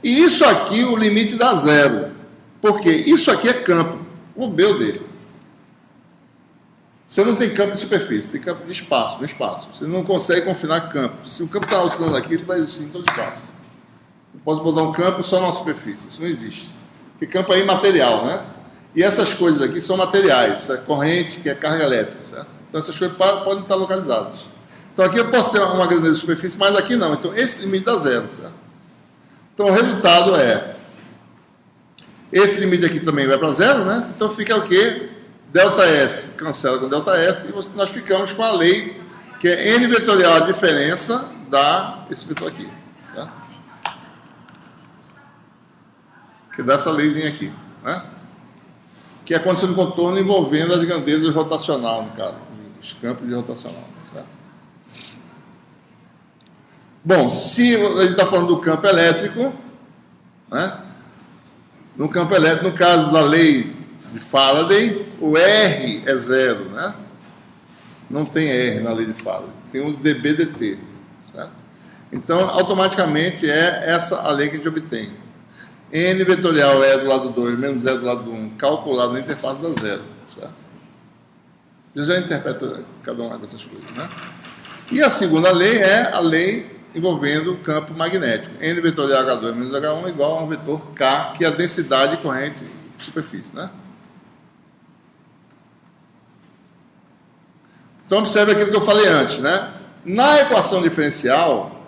E isso aqui, o limite dá zero. Por quê? Isso aqui é campo, o B ou D. Você não tem campo de superfície, tem campo de espaço, no espaço. Você não consegue confinar campo. Se o campo está oscilando aqui, ele vai existir em todo espaço. Eu posso botar um campo só na superfície, isso não existe. Porque campo é imaterial, né? E essas coisas aqui são materiais, isso é corrente, que é carga elétrica, certo? Então essas coisas podem estar localizadas. Então aqui eu posso ter uma grandeza de superfície, mas aqui não. Então esse limite dá zero. Certo? Então o resultado é... Esse limite aqui também vai para zero, né? Então fica o quê? ΔS cancela com ΔS e nós ficamos com a lei que é N vetorial a diferença dá esse vetor aqui, certo? Que dá essa leizinha aqui, né? Que é a condição de contorno envolvendo as grandezas rotacional, no caso, os campos de rotacional, certo? Bom, se a gente está falando do campo elétrico, né? No campo elétrico, no caso da lei de Faraday, o R é zero, né? Não tem R na lei de Faraday, tem um dB/dt, certo? Então, automaticamente é essa a lei que a gente obtém. N vetorial é do lado 2 menos zero do lado 1, calculado na interface dá zero, certo? Eu já interpreto cada uma dessas coisas, né? E a segunda lei é a lei envolvendo o campo magnético. N vetorial H2 menos H1 igual a um vetor K, que é a densidade de corrente de superfície, né? Então, observe aquilo que eu falei antes, né? Na equação diferencial,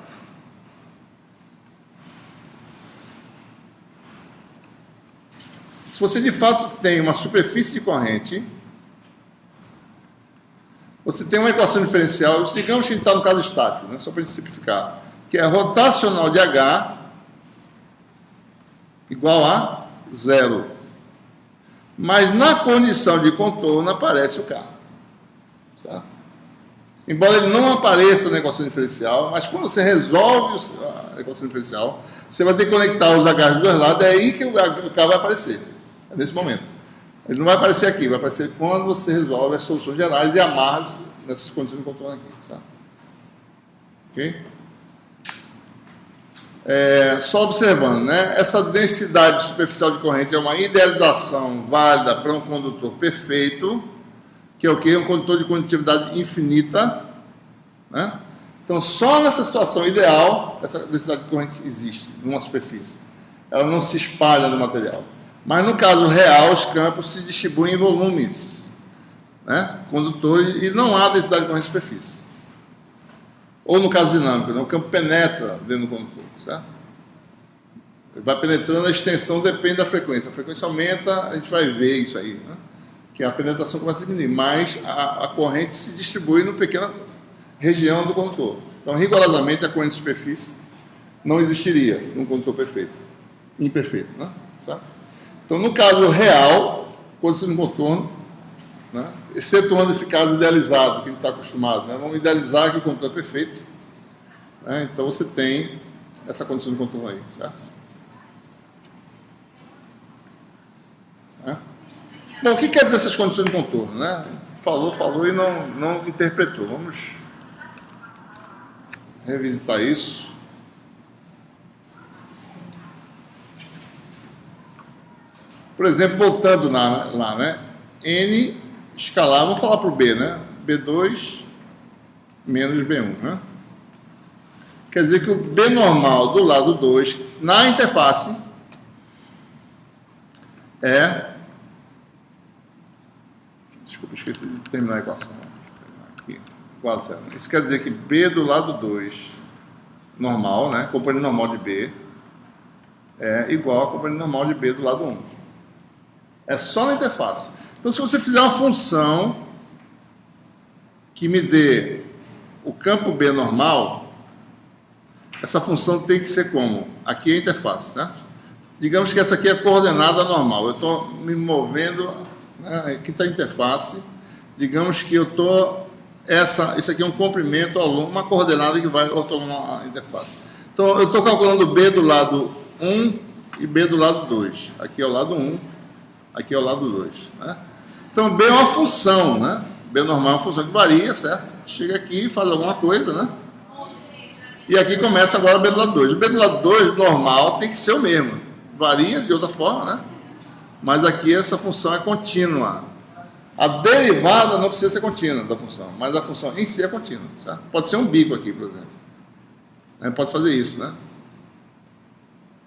se você de fato tem uma superfície de corrente, você tem uma equação diferencial, digamos que está no caso estático, né? Só para a gente simplificar, que é rotacional de H igual a zero. Mas na condição de contorno aparece o K. Certo? Embora ele não apareça na equação diferencial, mas quando você resolve a equação diferencial, você vai ter que conectar os H dos dois lados, é aí que o K vai aparecer. É nesse momento. Ele não vai aparecer aqui, vai aparecer quando você resolve as soluções gerais e amarra nessas condições de contorno aqui. Tá? Ok? Só observando, né? Essa densidade superficial de corrente é uma idealização válida para um condutor perfeito, que é o quê? Um condutor de condutividade infinita, né? Então, só nessa situação ideal, essa densidade de corrente existe numa superfície. Ela não se espalha no material. Mas, no caso real, os campos se distribuem em volumes, né? Condutores, e não há densidade de corrente de superfície. Ou no caso dinâmico, né? O campo penetra dentro do condutor, certo? Ele vai penetrando, a extensão depende da frequência. A frequência aumenta, a gente vai ver isso aí, né? Que a penetração começa a diminuir, mas a corrente se distribui numa pequena região do condutor. Então, rigorosamente, a corrente de superfície não existiria num condutor perfeito, imperfeito, né? Certo? Então, no caso real, condução de contorno, né? Excetuando esse caso idealizado, que a gente está acostumado, né? Vamos idealizar que o condutor é perfeito, né? Então, você tem essa condição de contorno aí, certo? Bom, o que quer dizer essas condições de contorno, né? Falou e não interpretou. Vamos revisitar isso. Por exemplo, voltando lá, né? N escalar, vamos falar para o B, né? B2 menos B1, né? Quer dizer que o B normal do lado 2, na interface, desculpa, esqueci de terminar a equação. Aqui, quase certo. Isso quer dizer que B do lado 2, normal, né? Componente normal de B, é igual a componente normal de B do lado 1. É só na interface. Então, se você fizer uma função que me dê o campo B normal, essa função tem que ser como? Aqui é a interface, certo? Digamos que essa aqui é a coordenada normal. Eu estou me movendo, né? Aqui está a interface. Digamos que eu estou... Isso aqui é um comprimento ao longo, uma coordenada que vai ortogonal à interface. Então, eu estou calculando B do lado 1 e B do lado 2. Aqui é o lado 1, aqui é o lado 2. Né? Então, B é uma função, né? B normal é uma função que varia, certo? Chega aqui e faz alguma coisa, né? E aqui começa agora o B do lado 2. O B do lado 2, normal, tem que ser o mesmo. Varia de outra forma, né? Mas aqui essa função é contínua. A derivada não precisa ser contínua da função, mas a função em si é contínua, certo? Pode ser um bico aqui, por exemplo. Pode fazer isso, né?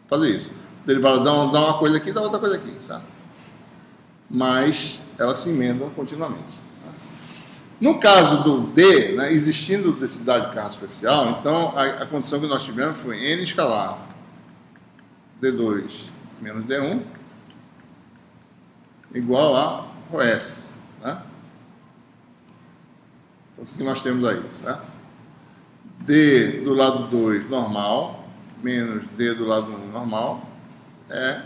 Fazer isso. Derivada dá uma coisa aqui, dá outra coisa aqui, certo? Mas elas se emendam continuamente. No caso do D, né, existindo densidade de carga superficial, então a condição que nós tivemos foi N escalar D2 menos D1 igual a ρS. Né? Então, o que nós temos aí? Certo? D do lado 2 normal menos D do lado 1 normal é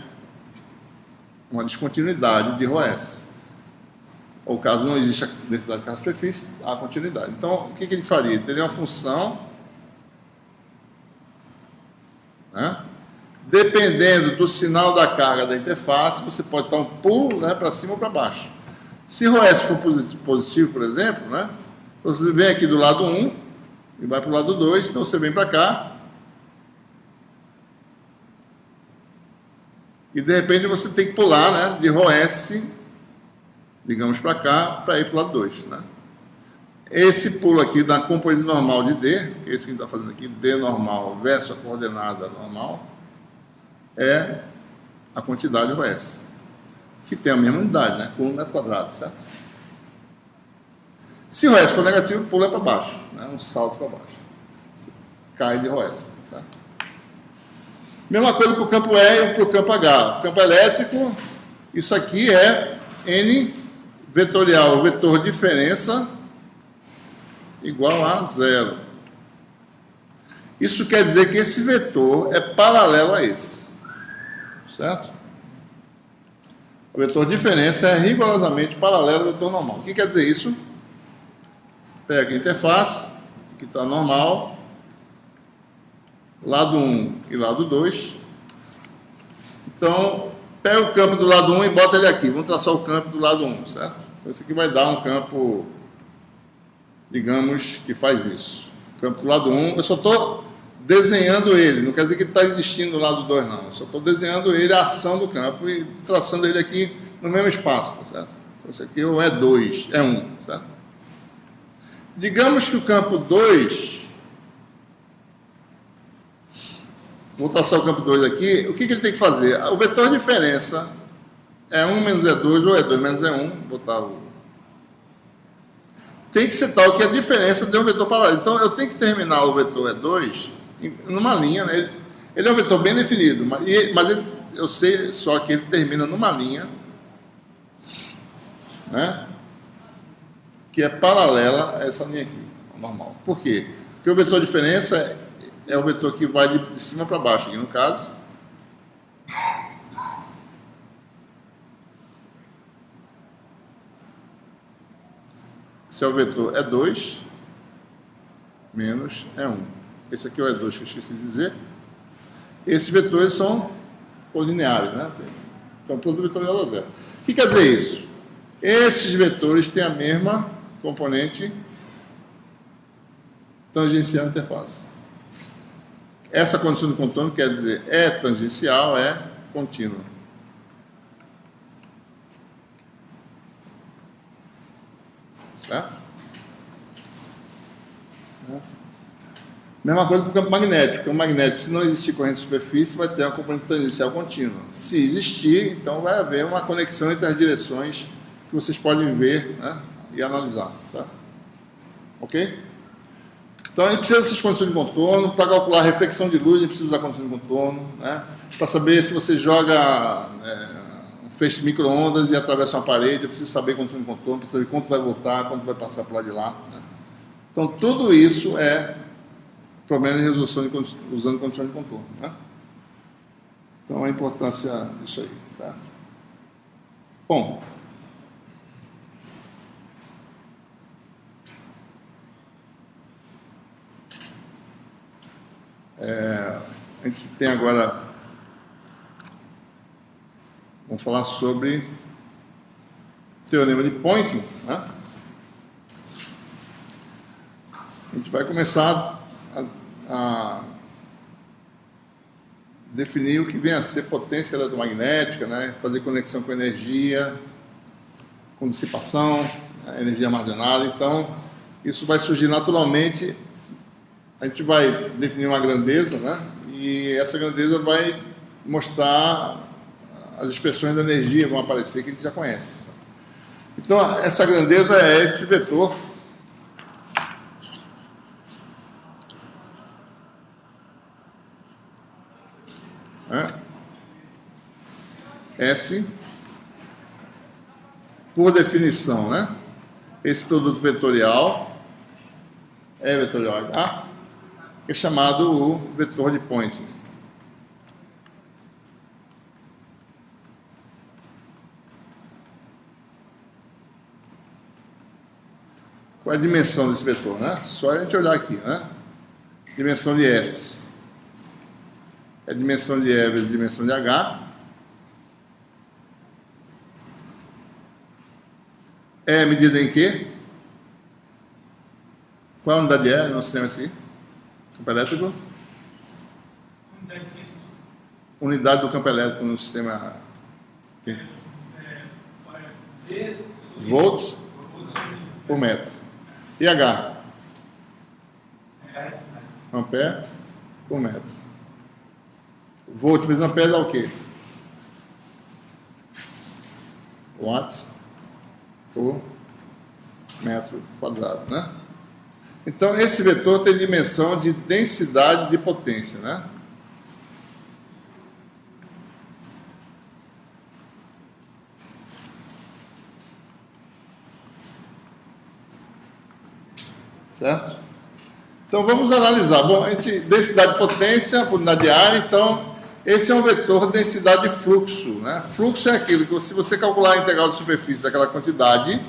uma descontinuidade de ρS. Ou caso não exista densidade de carga superfície, há continuidade. Então, o que a gente faria? Teria uma função, né? Dependendo do sinal da carga da interface, você pode dar um pulo, né, para cima ou para baixo. Se ρS for positivo, por exemplo, né, então você vem aqui do lado 1 e vai para o lado 2, então você vem para cá e de repente você tem que pular, né, de ρS, digamos, para cá, para ir para o lado 2. Né? Esse pulo aqui da componente normal de D, que é esse que a gente está fazendo aqui, D normal versus a coordenada normal, é a quantidade ρS, que tem a mesma unidade, né? Com 1 metro quadrado, certo? Se o ρS for negativo, o pulo é para baixo, né? Um salto para baixo. Você cai de ρS, certo? Mesma coisa para o campo E e para o campo H. O campo elétrico, isso aqui é N vetorial, o vetor diferença, igual a 0. Isso quer dizer que esse vetor é paralelo a esse. Certo? O vetor diferença é rigorosamente paralelo ao vetor normal. O que quer dizer isso? Pega a interface, que está normal, lado 1 e lado 2. Então, pega o campo do lado 1 e bota ele aqui. Vamos traçar o campo do lado 1, certo? Esse aqui vai dar um campo, digamos, que faz isso. O campo do lado 1, eu só estou desenhando ele, não quer dizer que ele está existindo no lado 2, não. Eu só estou desenhando ele, a ação do campo, e traçando ele aqui no mesmo espaço, tá certo? Esse aqui é 2, é 1, certo? Digamos que o campo 2, vou traçar o campo 2 aqui, o que ele tem que fazer? O vetor de diferença é 1 menos E2, ou E2 menos E1, vou botar o... Tem que ser tal que a diferença de um vetor paralelo. Então, eu tenho que terminar o vetor E2 numa linha, né? Ele é um vetor bem definido, mas eu sei só que ele termina numa linha, né? Que é paralela a essa linha aqui, normal. Por quê? Porque o vetor de diferença é o vetor que vai de cima para baixo, aqui no caso. Esse é o vetor E2 menos E1. Esse aqui é o E2 que eu esqueci de dizer. Esses vetores são colineares, né? São produto vetorial a zero. O que quer dizer isso? Esses vetores têm a mesma componente tangencial à interface. Essa condição de contorno quer dizer é tangencial, é contínua. Certo? Mesma coisa para o campo magnético. O campo magnético, se não existir corrente de superfície, vai ter uma componente tangencial contínua. Se existir, então vai haver uma conexão entre as direções que vocês podem ver, né, e analisar, certo? Ok? Então a gente precisa dessas condições de contorno. Para calcular a reflexão de luz, a gente precisa usar condições de contorno, né? Para saber se você joga um feixe de micro-ondas e atravessa uma parede, eu preciso saber condições de contorno, para saber quanto vai voltar, quanto vai passar para lá de lá, né? Então tudo isso é problema de resolução usando condições de contorno, né? Então a importância disso aí, certo? Bom, a gente tem agora, vamos falar sobre teorema de Poynting, né? A gente vai começar a definir o que vem a ser potência eletromagnética, né? Fazer conexão com energia, com dissipação, energia armazenada. Então, isso vai surgir naturalmente. A gente vai definir uma grandeza, né? E essa grandeza vai mostrar as expressões da energia que vão aparecer, que a gente já conhece. Então, essa grandeza é esse vetor. S, por definição, né? Esse produto vetorial é vetorial H, que é chamado o vetor de Poynting. Qual é a dimensão desse vetor, né? Só a gente olhar aqui, né? Dimensão de S é a dimensão de E vezes a dimensão de H. É medida em quê? Qual é a unidade de E no sistema assim? Campo elétrico? Unidade do campo elétrico no sistema quente. Volts por metro. E H? Ampere por metro. Volt vezes ampere dá o quê? Watts por metro quadrado, né? Então, esse vetor tem dimensão de densidade de potência, né? Certo? Então, vamos analisar. Bom, a gente, densidade de potência por unidade de área, então, esse é um vetor de densidade de fluxo, né? Fluxo é aquilo que, se você calcular a integral de superfície daquela quantidade,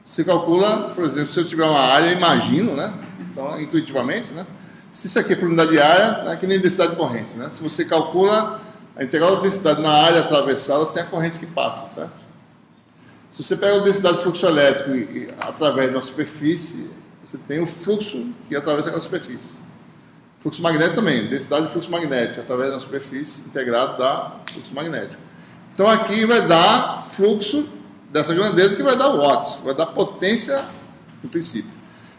Você calcula, por exemplo, se eu tiver uma área, imagino, né? Então, intuitivamente, né? Se isso aqui é por unidade de área, é que nem densidade de corrente, né? Se você calcula a integral da densidade na área atravessada, você tem a corrente que passa, certo? Se você pega a densidade de fluxo elétrico e através de uma superfície, você tem o fluxo que atravessa aquela superfície. Fluxo magnético também, densidade de fluxo magnético através de uma superfície integrado dá fluxo magnético. Então aqui vai dar fluxo dessa grandeza que vai dar watts, vai dar potência no princípio.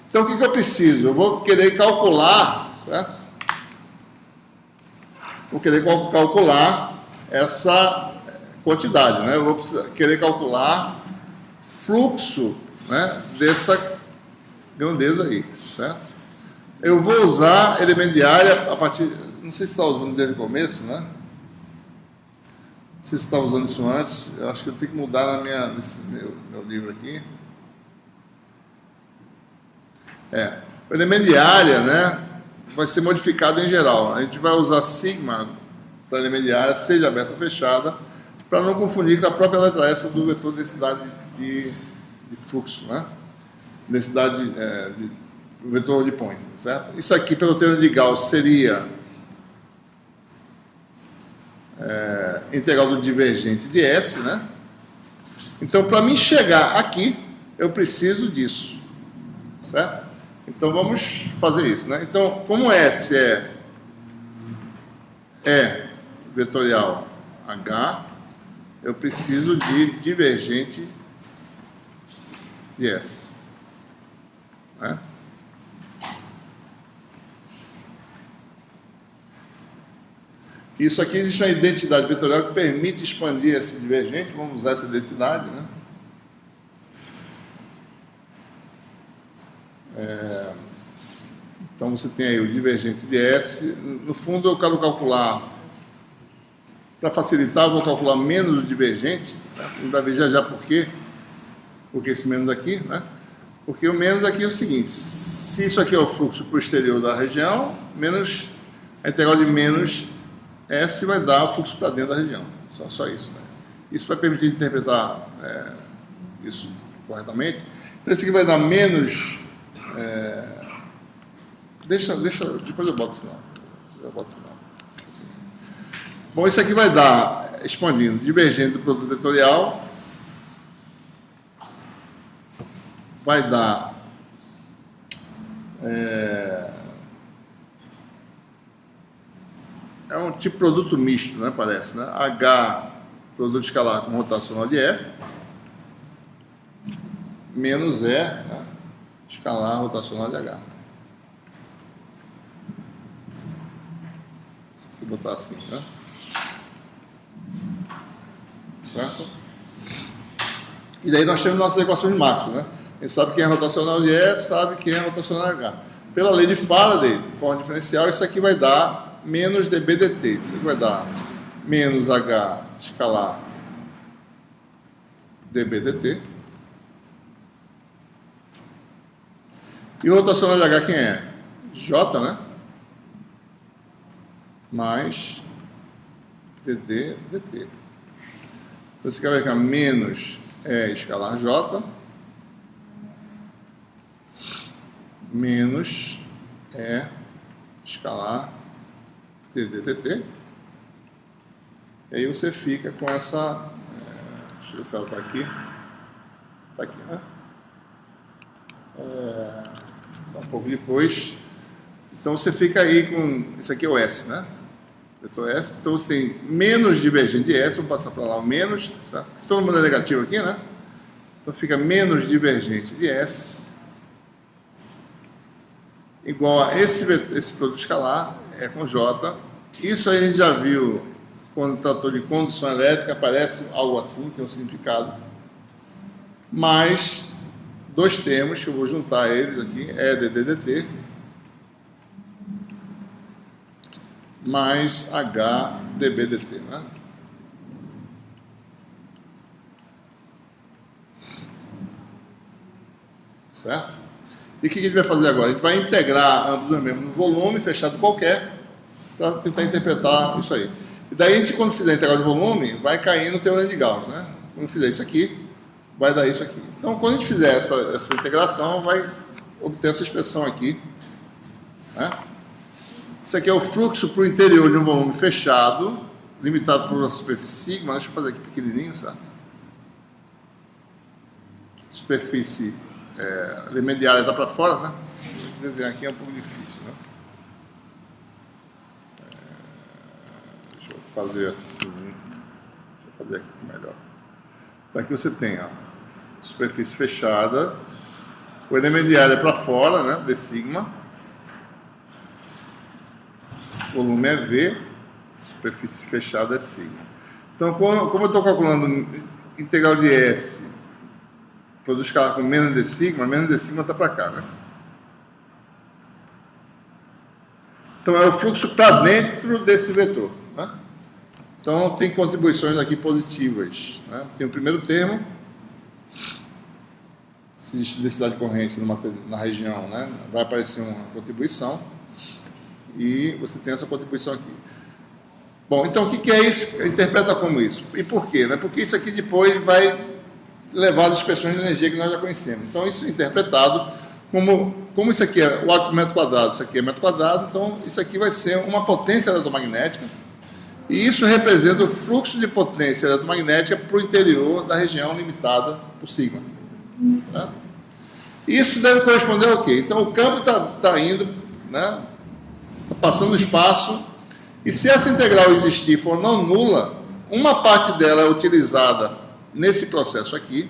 Então o que eu preciso? Eu vou querer calcular, certo? Vou querer calcular essa quantidade, né? Eu vou querer calcular fluxo, né, dessa grandeza aí, certo? Eu vou usar elemento de área a partir... Não sei se está usando desde o começo, né? Não sei se está usando isso antes. Eu acho que eu tenho que mudar nesse meu livro aqui. O elemento de área, né, vai ser modificado em geral. A gente vai usar sigma para elemento de área, seja aberta ou fechada, para não confundir com a própria letra S do vetor de densidade de fluxo, né? Densidade do vetor de point, certo? Isso aqui, pelo teorema de Gauss, seria integral do divergente de S, né? Então, para mim chegar aqui, eu preciso disso, certo? Então, vamos fazer isso, né? Então, como S é vetorial H, eu preciso de divergente de S, né? Isso aqui existe uma identidade vetorial que permite expandir esse divergente. Vamos usar essa identidade, né? Então você tem aí o divergente de S. No fundo eu quero calcular, para facilitar, eu vou calcular menos o divergente, certo? A gente vai ver já por quê. Porque esse menos aqui, né? Porque o menos aqui é o seguinte: se isso aqui é o fluxo para o exterior da região, menos a integral de menos S vai dar o fluxo para dentro da região. Só isso, né? Isso vai permitir interpretar isso corretamente. Então, esse aqui vai dar menos... depois eu boto o sinal. Assim. Bom, isso aqui vai dar, expandindo, divergente do produto vetorial, vai dar é um tipo de produto misto, né? Parece, né? H, produto escalar com rotacional de E, menos E, né? Escalar rotacional de H. Vou botar assim, né? Certo? E daí nós temos nossas equações de Maxwell, né? Quem sabe quem é rotacional de E, sabe quem é rotacional de H. Pela lei de Faraday, de forma diferencial, isso aqui vai dar menos dB dt. Isso aqui vai dar menos H escalar dB dt. E o rotacional de H quem é? J, né? Mais dd dt. Então esse aqui vai ficar menos E escalar J menos E escalar dd dt. E aí você fica com essa... deixa eu ver se ela está aqui. Está aqui, né? Um pouco depois. Então você fica aí com... Isso aqui é o S, né? Vetor S. Então você tem menos divergente de S. Vamos passar para lá o menos, certo? Todo mundo é negativo aqui, né? Então fica menos divergente de S igual a esse produto escalar, E com J. Isso aí a gente já viu quando tratou de condução elétrica, parece algo assim, tem um significado. Mas dois termos que eu vou juntar eles aqui, E dd dt mais H dB dt, né? Certo? E o que a gente vai fazer agora? A gente vai integrar ambos os mesmos no volume fechado qualquer para tentar interpretar isso aí. E daí a gente, quando fizer a integral de volume, vai cair no teorema de Gauss, né? Quando fizer isso aqui, vai dar isso aqui. Então, quando a gente fizer essa integração, vai obter essa expressão aqui, né? Isso aqui é o fluxo para o interior de um volume fechado, limitado por uma superfície sigma. Deixa eu fazer aqui pequenininho, certo? Superfície elemento de área está para fora, né? Desenhar aqui é um pouco difícil, né? Deixa eu fazer assim. Deixa eu fazer aqui melhor. Então aqui você tem, ó, superfície fechada, o elemento de área para fora, né? D sigma. Volume é V, superfície fechada é sigma. Então, como eu estou calculando integral de S, produz escalar com menos D sigma está para cá, né? Então, é o fluxo para dentro desse vetor, né? Então, tem contribuições aqui positivas, né? Tem o primeiro termo, se existe densidade corrente na região, né? Vai aparecer uma contribuição. E você tem essa contribuição aqui. Bom, então o que é isso? Interpreta como isso. E por quê? Né? Porque isso aqui depois vai levar às expressões de energia que nós já conhecemos. Então isso é interpretado como isso aqui é o arco por metro quadrado, isso aqui é metro quadrado, então isso aqui vai ser uma potência eletromagnética. E isso representa o fluxo de potência eletromagnética para o interior da região limitada por sigma. Né? Isso deve corresponder ao quê? Então o campo está indo, né? Está passando o espaço, e se essa integral existir e for não nula, uma parte dela é utilizada nesse processo aqui.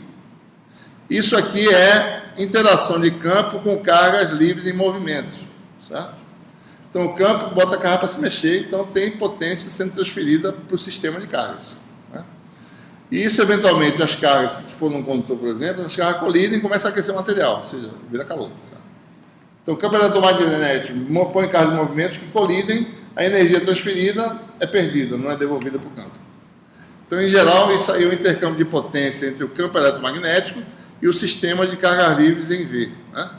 Isso aqui é interação de campo com cargas livres em movimento, certo? Então o campo bota a carga para se mexer, então tem potência sendo transferida para o sistema de cargas, né? E isso, eventualmente, as cargas, se for num condutor, por exemplo, as cargas colidem e começam a aquecer o material, ou seja, vira calor, certo? Então, o campo eletromagnético põe cargas de movimentos que colidem, a energia transferida é perdida, não é devolvida para o campo. Então, em geral, isso aí é o intercâmbio de potência entre o campo eletromagnético e o sistema de cargas livres em V, né?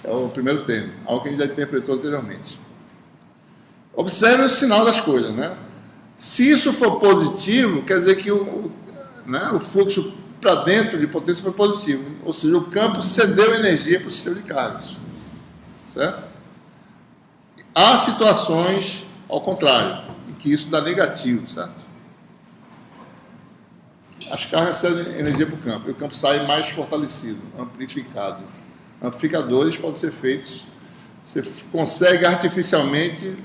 É o primeiro termo, algo que a gente já interpretou anteriormente. Observe o sinal das coisas, né? Se isso for positivo, quer dizer que o fluxo para dentro de potência foi positivo, ou seja, o campo cedeu energia para o sistema de cargas. Certo? Há situações ao contrário, em que isso dá negativo, certo? As cargas cedem energia para o campo, e o campo sai mais fortalecido, amplificado. Amplificadores podem ser feitos, você consegue artificialmente,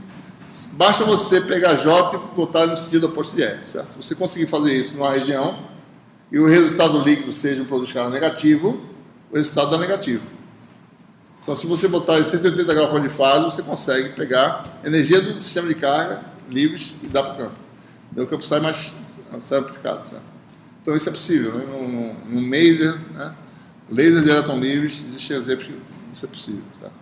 basta você pegar J e botar no sentido oposto de R, certo? Se você conseguir fazer isso numa região, e o resultado líquido seja um produto de escala negativo, o resultado dá negativo. Então, se você botar 180 graus fora de fase, você consegue pegar energia do sistema de carga livres e dar para o campo. O campo sai mais amplificado, certo? Então, isso é possível, né? No laser, né? Laser de elétrons livres, existem exemplos que isso é possível, certo?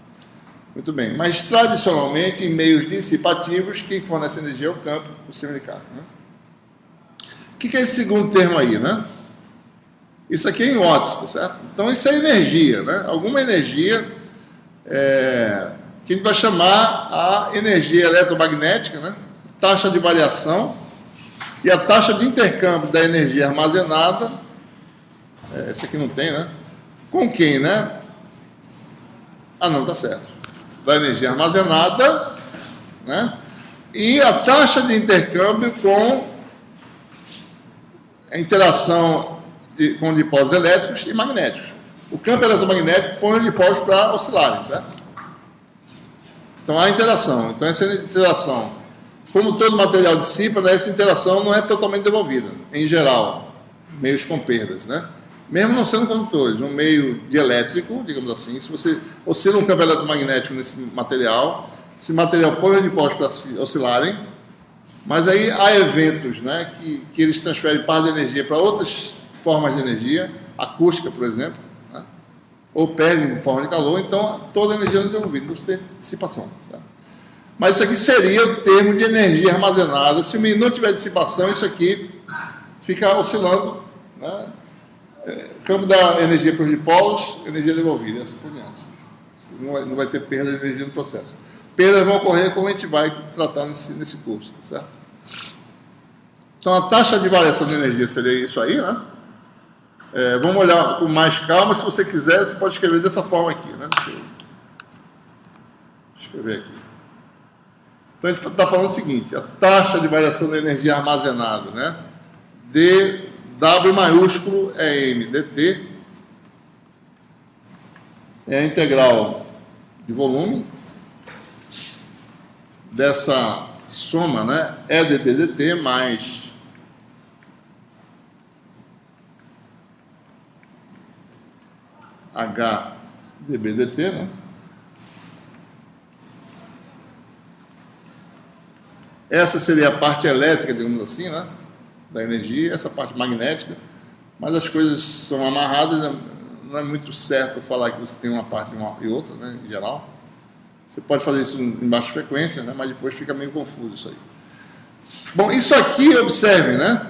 Muito bem. Mas, tradicionalmente, em meios dissipativos, quem fornece energia é o campo, o sistema de carga, né? O que é esse segundo termo aí, né? Isso aqui é em watts, tá certo? Então, isso é energia, né? Alguma energia que a gente vai chamar a energia eletromagnética, né? Taxa de variação e a taxa de intercâmbio da energia armazenada. Esse aqui não tem, né? Com quem, né? Ah, não, tá certo. Da energia armazenada, né? E a taxa de intercâmbio com a interação com dipósitos elétricos e magnéticos. O campo eletromagnético põe os dipósitos para oscilarem, certo? Então há interação. Então essa interação, como todo material dissipa, né, essa interação não é totalmente devolvida, em geral, meios com perdas, né? Mesmo não sendo condutores, um meio dielétrico, digamos assim, se você oscila um campo eletromagnético nesse material, esse material põe os dipósitos para se oscilarem, mas aí há eventos, né, que eles transferem parte da energia para outras formas de energia, acústica, por exemplo, né, ou perdem em forma de calor, então toda a energia não é devolvida, não tem dissipação. Tá? Mas isso aqui seria o termo de energia armazenada. Se o meio não tiver dissipação, isso aqui fica oscilando, né? Campo da energia para os dipolos, energia devolvida, e assim por diante. Não vai ter perda de energia no processo. Perdas vão ocorrer como a gente vai tratar nesse curso, certo? Então, a taxa de variação de energia seria isso aí, né? Vamos olhar com mais calma. Se você quiser, você pode escrever dessa forma aqui, né? Deixa eu escrever aqui. Então, a gente está falando o seguinte: a taxa de variação da energia armazenada, né? W maiúsculo é M dt, é a integral de volume dessa soma, né? E dB dt mais H dB dt, né? Essa seria a parte elétrica, digamos assim, né? Da energia, essa parte magnética, mas as coisas são amarradas, não é muito certo falar que você tem uma parte e outra, né? Em geral. Você pode fazer isso em baixa frequência, né? Mas depois fica meio confuso isso aí. Bom, isso aqui, observe, né?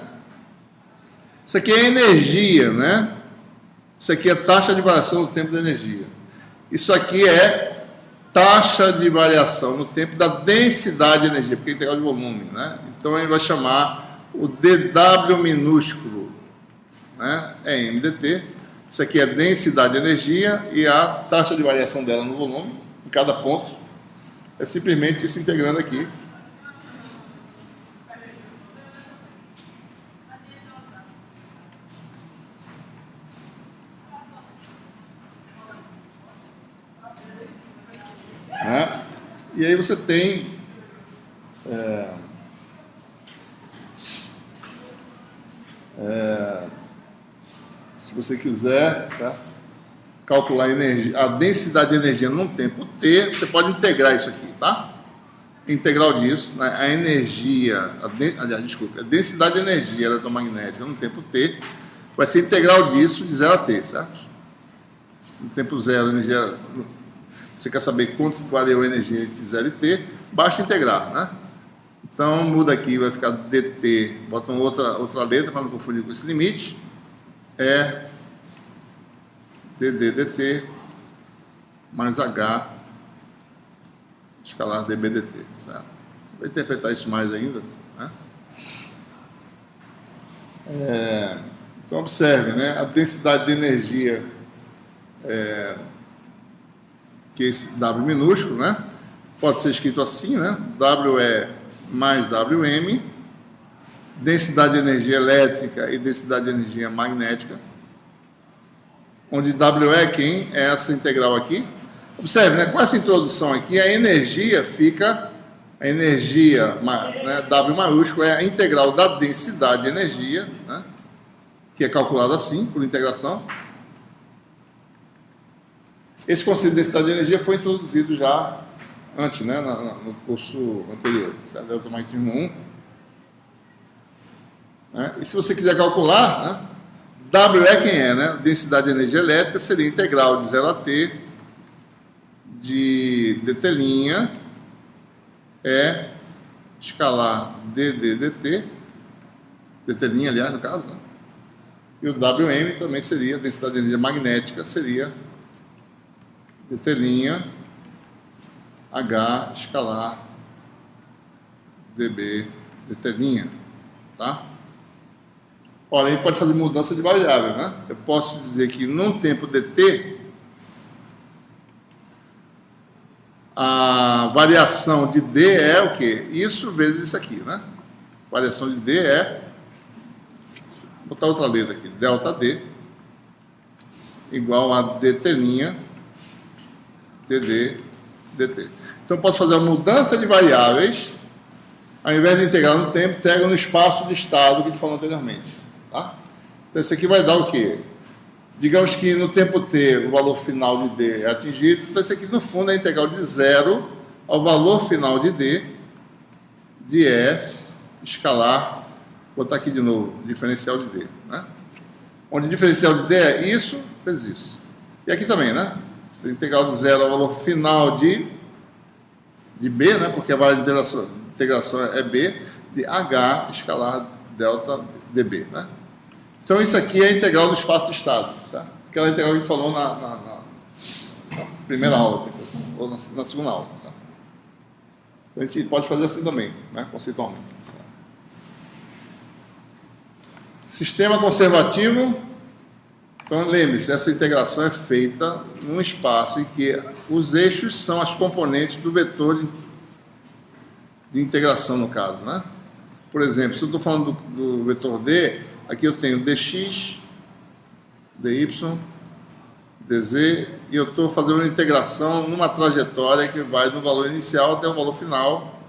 Isso aqui é energia, né? Isso aqui é taxa de variação no tempo da energia. Isso aqui é taxa de variação no tempo da densidade de energia, porque é integral de volume, né? Então, a gente vai chamar o dW minúsculo, né? É MDT. Isso aqui é densidade de energia e a taxa de variação dela no volume, em cada ponto. É simplesmente se integrando aqui. Né? E aí você tem se você quiser, certo? Calcular a energia, a densidade de energia num tempo t, você pode integrar isso aqui, tá? Integral disso, né? A energia, a densidade de energia eletromagnética no tempo t vai ser integral disso de 0 a t, certo? No tempo zero, a energia, você quer saber quanto valeu a energia entre 0 e t, basta integrar, né? Então muda aqui, vai ficar dt, bota uma outra letra para não confundir com esse limite, é dd dt mais h escalar dB dt, certo? Vou interpretar isso mais ainda, né? Então observe, né? A densidade de energia que é esse W minúsculo, né? Pode ser escrito assim, né? W é mais Wm, densidade de energia elétrica e densidade de energia magnética, onde W é quem? É essa integral aqui. Observe, né? Com essa introdução aqui, a energia fica, né? W maiúsculo é a integral da densidade de energia, né? Que é calculada assim, por integração. Esse conceito de densidade de energia foi introduzido já antes, né? No curso anterior, certo? Eletromagnetismo 1. Né? E se você quiser calcular, né? W é quem é, né? Densidade de energia elétrica seria integral de 0 a t de dt' é escalar dd dt, dt', aliás, no caso, né? E o Wm também seria, a densidade de energia magnética seria dt' h escalar dB dt', tá? Ora, a gente pode fazer mudança de variável, né? Eu posso dizer que num tempo dt, a variação de d é o quê? Isso vezes isso aqui, né? Variação de d é, vou botar outra letra aqui, delta d, igual a dt' dd dt. Então, eu posso fazer a mudança de variáveis, ao invés de integrar no tempo, integro no espaço de estado que a gente falou anteriormente. Tá? Então, isso aqui vai dar o quê? Digamos que no tempo t o valor final de d é atingido, então isso aqui no fundo é a integral de 0 ao valor final de d, de E escalar, vou botar aqui de novo, diferencial de d. Né? Onde o diferencial de d é isso vezes isso. E aqui também, né? Essa integral de 0 ao valor final de b, né? Porque a variável de integração é b, de h escalar delta dB, né? Então, isso aqui é a integral do espaço de estado, tá? Aquela integral que a gente falou na primeira aula, ou na segunda aula, tá? Então, a gente pode fazer assim também, né? Conceitualmente. Tá? Sistema conservativo Então, lembre-se, essa integração é feita num espaço em que os eixos são as componentes do vetor de integração, no caso, né? Por exemplo, se eu estou falando do vetor D, aqui eu tenho dx, dy, dz, e eu estou fazendo uma integração numa trajetória que vai do valor inicial até o valor final.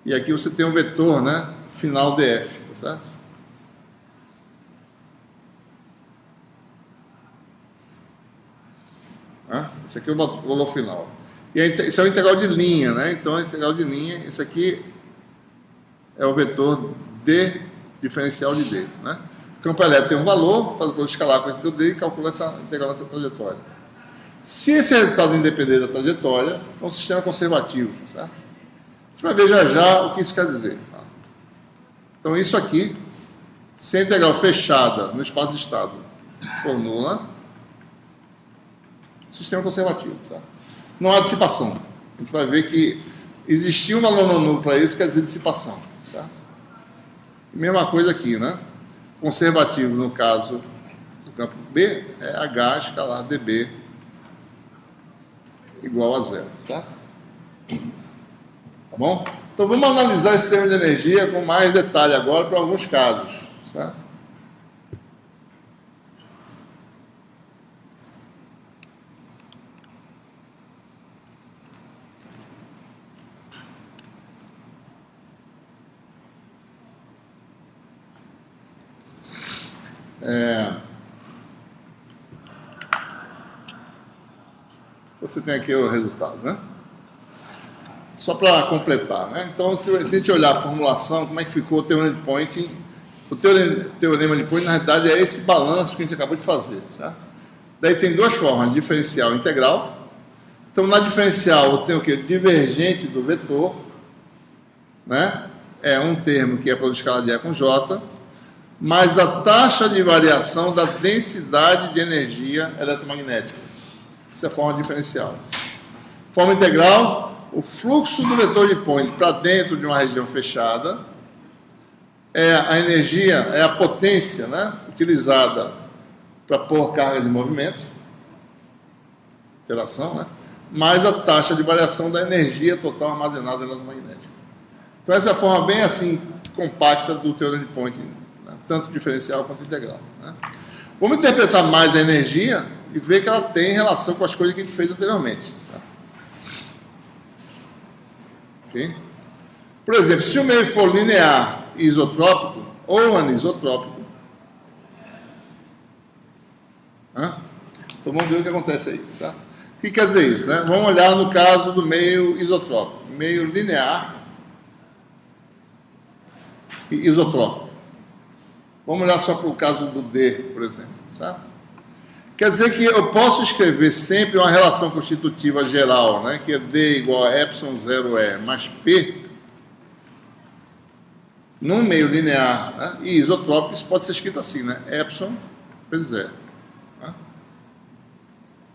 E aqui você tem um vetor, né, final df, tá certo? Esse aqui é o valor final. E esse é o integral de linha, né? Então, a integral de linha, esse aqui é o vetor d diferencial de d, né? O campo elétrico tem um valor, faz o produto escalar com esse vetor d e calcula essa integral dessa trajetória. Se esse resultado independer da trajetória, é um sistema conservativo, certo? A gente vai ver já já o que isso quer dizer. Tá? Então, isso aqui, se a integral fechada no espaço de estado for nula, sistema conservativo, tá? Não há dissipação. A gente vai ver que existir um valor não nulo para isso quer dizer dissipação, certo? Mesma coisa aqui, né? Conservativo, no caso do campo B, é H escalar dB igual a zero, certo? Tá bom? Então vamos analisar esse termo de energia com mais detalhe agora para alguns casos, certo? Você tem aqui o resultado, né? Só para completar, né? Então, se a gente olhar a formulação, como é que ficou o teorema de Poynting? O teorema de Poynting, na realidade, é esse balanço que a gente acabou de fazer, certo? Daí tem duas formas, diferencial e integral. Então, na diferencial, você tem o quê? Divergente do vetor, né? É um termo que é produto escalar de E com J, mais a taxa de variação da densidade de energia eletromagnética. Essa é a forma diferencial. Forma integral, o fluxo do vetor de Poynting para dentro de uma região fechada é a energia, é a potência, né, utilizada para pôr carga de movimento, interação, né, mais a taxa de variação da energia total armazenada eletromagnética. Então, essa é a forma bem assim, compacta do teorema de Poynting, né, tanto diferencial quanto integral. Né. Vamos interpretar mais a energia e ver que ela tem relação com as coisas que a gente fez anteriormente. Tá? Okay? Por exemplo, se o meio for linear e isotrópico, ou anisotrópico, então vamos ver o que acontece aí. Certo? O que quer dizer isso? Né? Vamos olhar no caso do meio isotrópico. Meio linear e isotrópico. Vamos olhar só para o caso do D, por exemplo. Certo? Quer dizer que eu posso escrever sempre uma relação constitutiva geral, né, que é D igual a epsilon 0E mais P, num meio linear, né, e isotrópico, isso pode ser escrito assim, né, epsilon vezes zero. Né.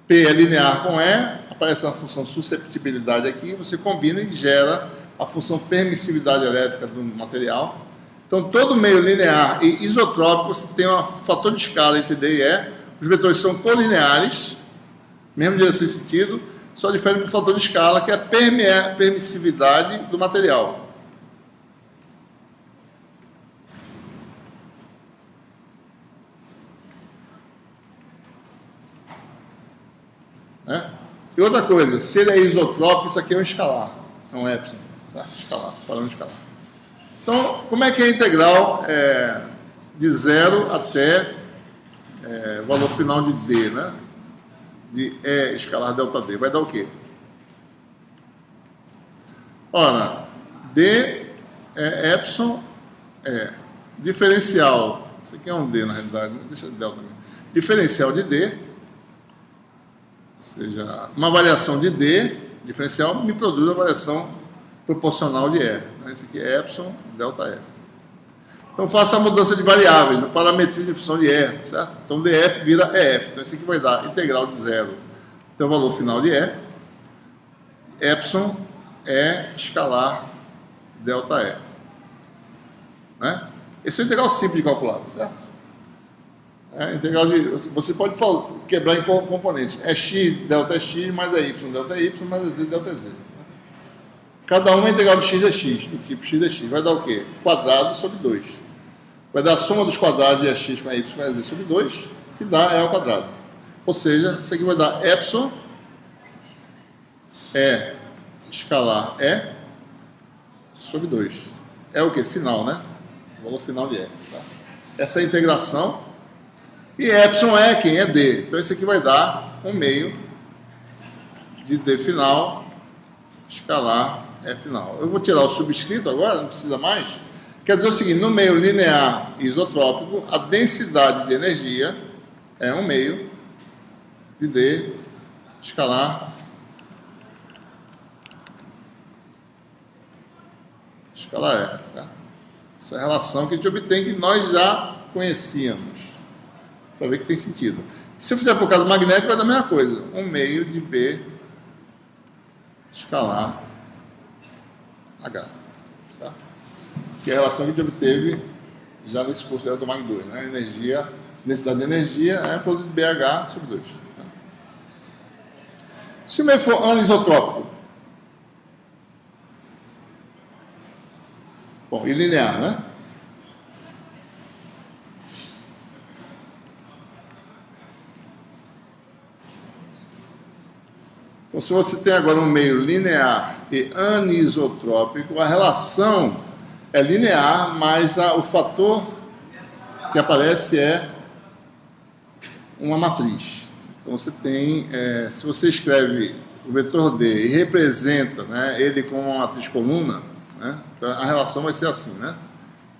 P é linear com E, aparece a função susceptibilidade aqui, você combina e gera a função permissividade elétrica do material. Então, todo meio linear e isotrópico, você tem um fator de escala entre D e E. Os vetores são colineares, mesmo direção e sentido, só difere do fator de escala, que é a permissividade do material. E outra coisa, se ele é isotrópico, isso aqui é um escalar, é um epsilon, tá? Escalar, parâmetro escalar. Então, como é que é a integral de 0 até valor final de D, né? De E escalar delta D. Vai dar o quê? Ora, D é epsilon, diferencial. Isso aqui é um D, na realidade, né? Deixa delta também. Diferencial de D, ou seja, uma variação de D, diferencial, me produz uma variação proporcional de E. Isso aqui é epsilon, delta E. Então, faça a mudança de variáveis, no parametrismo em função de E, certo? Então, df vira EF. Então, isso aqui vai dar integral de 0 até o valor final de E, epsilon E escalar delta E. Né? Esse é o integral simples de calcular, certo? Integral de... Você pode quebrar em componentes. É x, delta é x, mais é y, delta é y, mais é z, delta é z. Cada uma é integral de x é x, do tipo x é x. Vai dar o quê? Quadrado sobre 2. Vai dar a soma dos quadrados de x com y mais z sobre 2, que dá e ao quadrado. Ou seja, isso aqui vai dar epsilon é escalar e sobre 2. É o que? Final, né? O valor final de e. Tá? Essa é a integração. E epsilon é quem? É d. Então isso aqui vai dar 1/2 de d final escalar e final. Eu vou tirar o subscrito agora, não precisa mais. Quer dizer o seguinte, no meio linear isotrópico, a densidade de energia é 1/2 de d escalar escalar E. Certo? Essa é a relação que a gente obtém, que nós já conhecíamos. Para ver que tem sentido. Se eu fizer por causa magnético, vai dar a mesma coisa. 1/2 de B escalar H. Tá? Que é a relação que a gente obteve já nesse curso do Mag 2. Né? Energia, densidade de energia é produto de BH sobre 2. Tá? Se o meio for anisotrópico, bom, e linear, né? Então, se você tem agora um meio linear e anisotrópico, a relação é linear, mas o fator que aparece é uma matriz. Então, você tem, se você escreve o vetor D e representa, né, ele como uma matriz coluna, né, então a relação vai ser assim, né?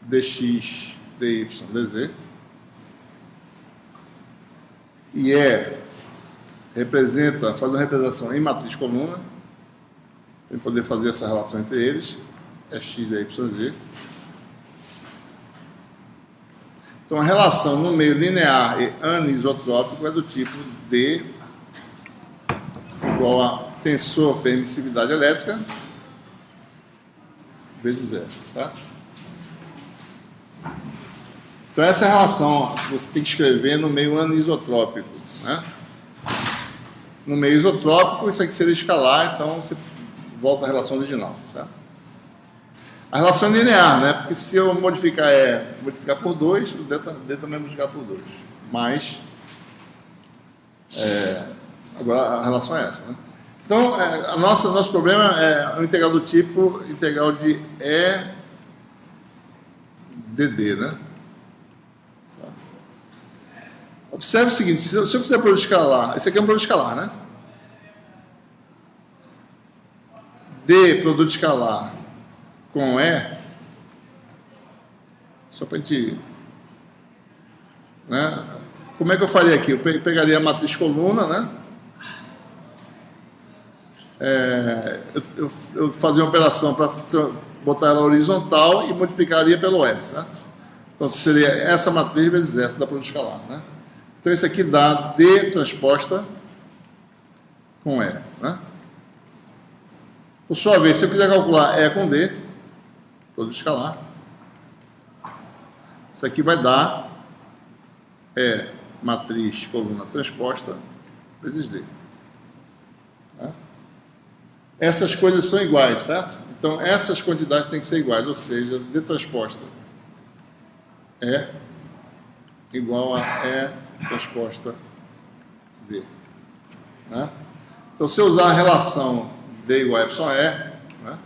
dx, dy, dz. E faz uma representação em matriz coluna, para poder fazer essa relação entre eles, é x, y, z. Então, a relação no meio linear e anisotrópico é do tipo D igual a tensor permissividade elétrica vezes 0, certo? Então, essa é a relação que você tem que escrever no meio anisotrópico, né? No meio isotrópico, isso aqui seria escalar, então você volta à relação original, certo? A relação é linear, né? Porque se eu modificar multiplicar por 2, o D também é multiplicar por 2. Mas, agora a relação é essa, né? Então, nosso problema é um integral do tipo integral de E dd, né? Observe o seguinte, se eu fizer produto escalar, esse aqui é um produto escalar, né? D, produto escalar com E, só para a gente... Né? Como é que eu faria aqui? Eu pegaria a matriz coluna, né? Eu fazia uma operação para botar ela horizontal e multiplicaria pelo E, certo? Então seria essa matriz vezes essa da produto escalar, né? Então, isso aqui dá D transposta com E, né? Por sua vez, se eu quiser calcular E com D, produto escalar, isso aqui vai dar E matriz coluna transposta vezes D. Né? Essas coisas são iguais, certo? Então, essas quantidades têm que ser iguais, ou seja, D transposta é igual a E transposta D. Né? Então, se eu usar a relação D igual a epsilon E, né?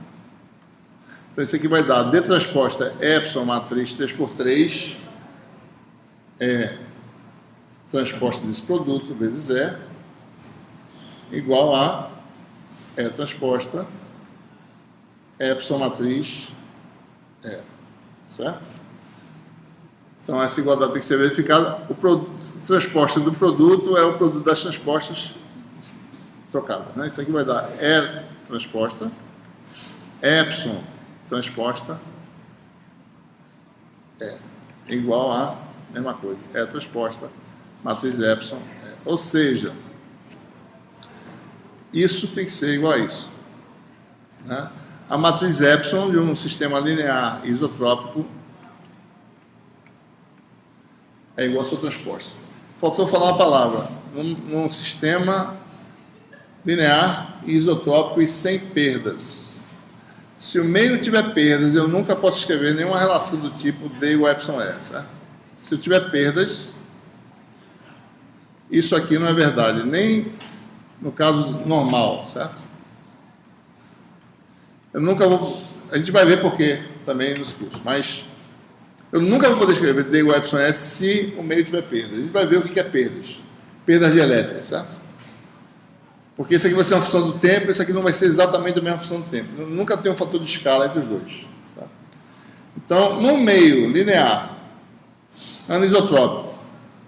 Então isso aqui vai dar D transposta epsilon matriz 3 por 3 transposta desse produto vezes E igual a E transposta epsilon matriz E. Certo? Então, essa igualdade tem que ser verificada. O transposta do produto é o produto das transpostas trocadas. Né? Isso aqui vai dar E transposta, epsilon transposta, igual a mesma coisa. E transposta, matriz epsilon. Ou seja, isso tem que ser igual a isso. Né? A matriz epsilon de um sistema linear isotrópico é igual a sua transposta. Faltou falar uma palavra. Num sistema linear, isotrópico e sem perdas. Se o meio tiver perdas, eu nunca posso escrever nenhuma relação do tipo D igual a epsilon E, certo? Se eu tiver perdas, isso aqui não é verdade, nem no caso normal, certo? Eu nunca vou... A gente vai ver por quê também nos cursos, mas eu nunca vou poder escrever D igual a epsilon E se o meio tiver perdas. A gente vai ver o que é perdas. Perdas dielétricas, certo? Porque isso aqui vai ser uma função do tempo, isso aqui não vai ser exatamente a mesma função do tempo. Nunca tem um fator de escala entre os dois. Tá? Então, no meio linear, anisotrópico,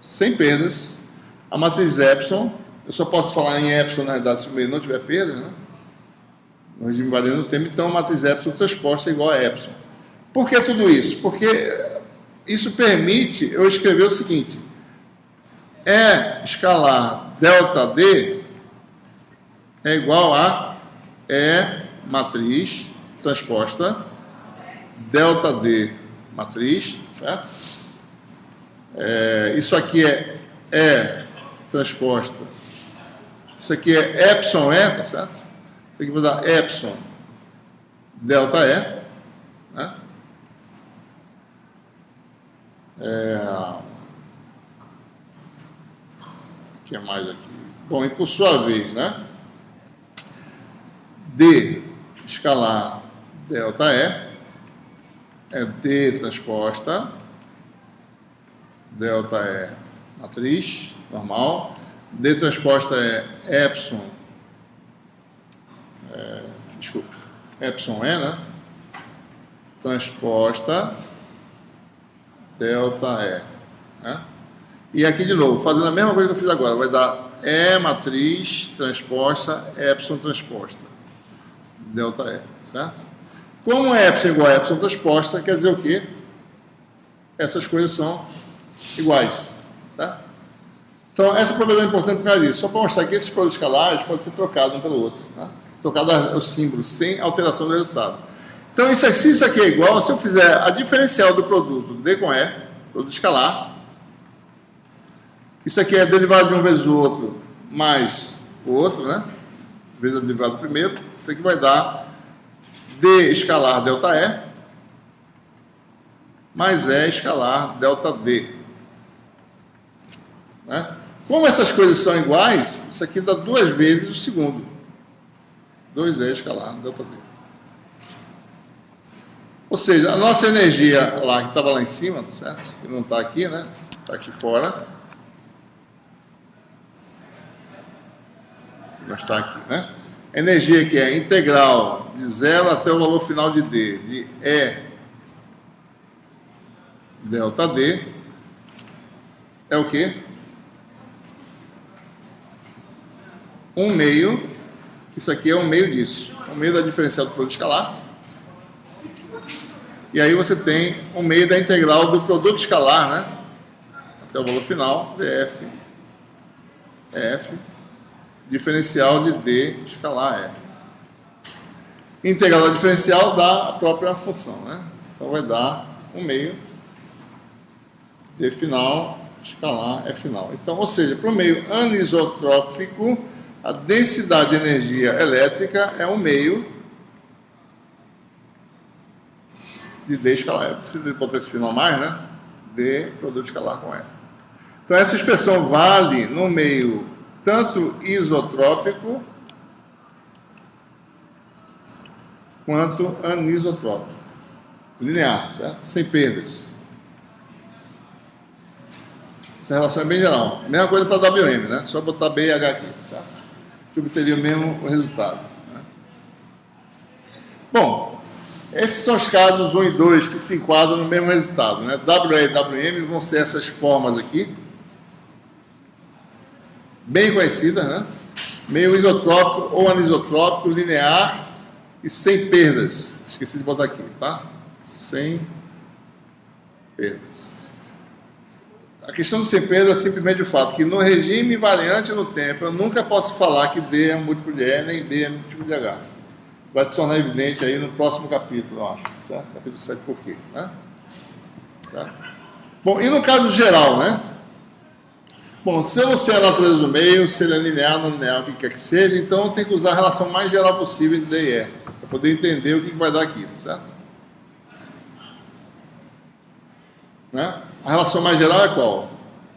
sem perdas, a matriz epsilon, eu só posso falar em epsilon na realidade se o meio não tiver perda, né? No regime variando do tempo, então a matriz epsilon transposta é igual a epsilon. Por que tudo isso? Porque isso permite eu escrever o seguinte: E escalar delta D é igual a E matriz transposta delta D matriz, certo? Isso aqui é E transposta. Isso aqui é epsilon E, tá certo? Isso aqui vai dar epsilon delta E, né? O que mais aqui? Bom, e por sua vez, né? D escalar delta E é D transposta delta E matriz normal. D transposta é epsilon, epsilon E, né? Transposta delta E, né? E aqui de novo, fazendo a mesma coisa que eu fiz agora, vai dar E matriz transposta epsilon transposta delta E, certo? Como epsilon é igual a epsilon transposta, quer dizer o quê? Essas coisas são iguais, certo? Então, essa propriedade é importante por causa disso. Só para mostrar que esses produtos escalares podem ser trocados um pelo outro, né? Trocado os símbolos, sem alteração do resultado. Então, se isso aqui é igual, se eu fizer a diferencial do produto D com E, produto escalar, isso aqui é derivado de um vezes o outro, mais o outro, né? Vezes a derivada do primeiro, isso aqui vai dar D escalar delta E, mais E escalar delta D. Né? Como essas coisas são iguais, isso aqui dá duas vezes o segundo. 2E escalar delta D. Ou seja, a nossa energia lá, que estava lá em cima, tá certo? Que não está aqui, né? Está aqui fora. Não está aqui, né? Energia que é integral de 0 até o valor final de D, de E delta D, é o quê? 1/2, isso aqui é 1/2 disso, 1/2 da diferencial do produto escalar. E aí você tem 1/2 da integral do produto escalar, né? Até o valor final, df, f, diferencial de D escalar E. Integral da diferencial dá a própria função, né? Então vai dar 1/2 D final escalar E final. Então, ou seja, para o meio anisotrópico, a densidade de energia elétrica é 1/2 de D escalar E. Precisa botar esse final mais, né? D produto escalar com E. Então, essa expressão vale no meio tanto isotrópico quanto anisotrópico. Linear, certo? Sem perdas. Essa relação é bem geral. Mesma coisa para WM, né? Só botar B e H aqui, tá certo? Que obteria o mesmo resultado. Né? Bom, esses são os casos 1 e 2 que se enquadram no mesmo resultado, né? WE e WM vão ser essas formas aqui, bem conhecidas, né? Meio isotrópico ou anisotrópico, linear e sem perdas. Esqueci de botar aqui, tá? Sem perdas. A questão do sem perda é simplesmente o fato que no regime variante no tempo eu nunca posso falar que D é um múltiplo de E, nem B é um múltiplo de H. Vai se tornar evidente aí no próximo capítulo, eu acho, certo? Capítulo 7, por quê, né? Certo? Bom, e no caso geral, né? Bom, se eu não sei a natureza do meio, se ele é linear, não linear, o que quer que seja, então eu tenho que usar a relação mais geral possível de D e E, para poder entender o que vai dar aqui, certo? Né? A relação mais geral é qual?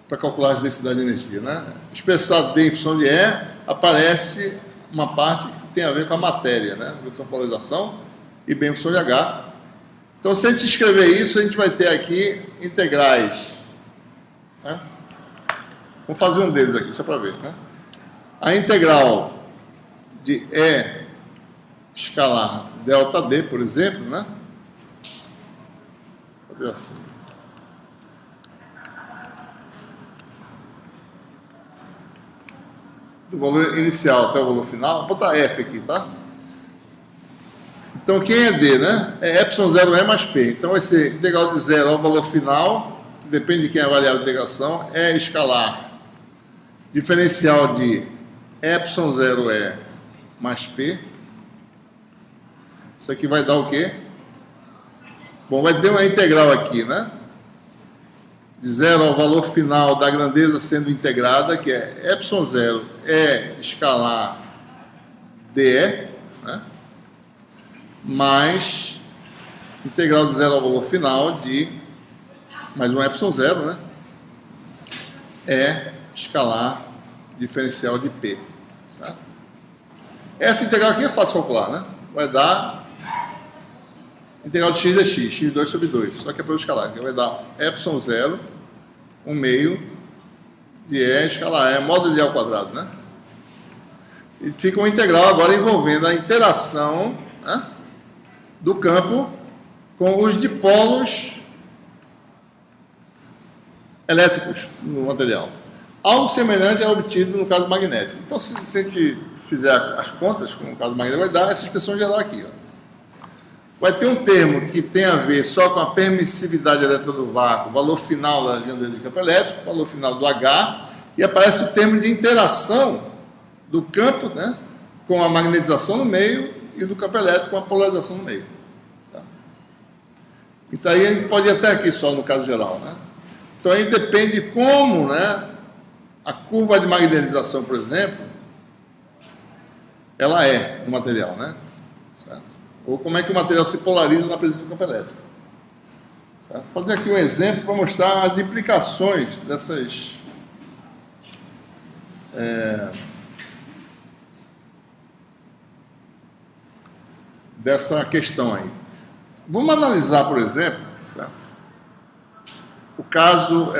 Para calcular a densidade de energia, né? Expressado D em função de E, aparece uma parte que tem a ver com a matéria, né? Com a polarização, e B em função de H. Então, se a gente escrever isso, a gente vai ter aqui integrais, né? Vamos fazer um deles aqui, só para ver, né? A integral de E escalar delta D, por exemplo, né? Vou fazer assim. Do valor inicial até o valor final, vou botar F aqui, tá? Então, quem é D, né? É ε0E mais P. Então, vai ser integral de 0 ao valor final, que depende de quem é a variável de integração, é escalar diferencial de ε0E mais P. Isso aqui vai dar o quê? Bom, vai ter uma integral aqui, né? De 0 ao valor final da grandeza sendo integrada, que é ε0 é escalar DE, né? Mais integral de 0 ao valor final de mais um ε0, né? É escalar diferencial de P. Certo? Essa integral aqui é fácil calcular, né? Vai dar integral de x é x, x2 sobre 2. Só que é pelo escalar. Vai dar ε0, 1 meio de E escalar E, módulo de E ao quadrado, né? E fica uma integral agora envolvendo a interação, né, do campo com os dipolos elétricos no material. Algo semelhante é obtido no caso magnético. Então, se a gente fizer as contas, no caso magnético, vai dar essa expressão geral aqui, ó. Vai ter um termo que tem a ver só com a permissividade elétrica do vácuo, valor final da grandeza de campo elétrico, valor final do H, e aparece o termo de interação do campo, né, com a magnetização no meio e do campo elétrico com a polarização no meio. Tá? Isso aí a gente pode ir até aqui só no caso geral, né? Então aí depende de como, né, a curva de magnetização, por exemplo, ela é no material, né? Certo? Ou como é que o material se polariza na presença do campo elétrico. Certo? Vou fazer aqui um exemplo para mostrar as implicações dessas dessa questão aí. Vamos analisar, por exemplo, certo? O caso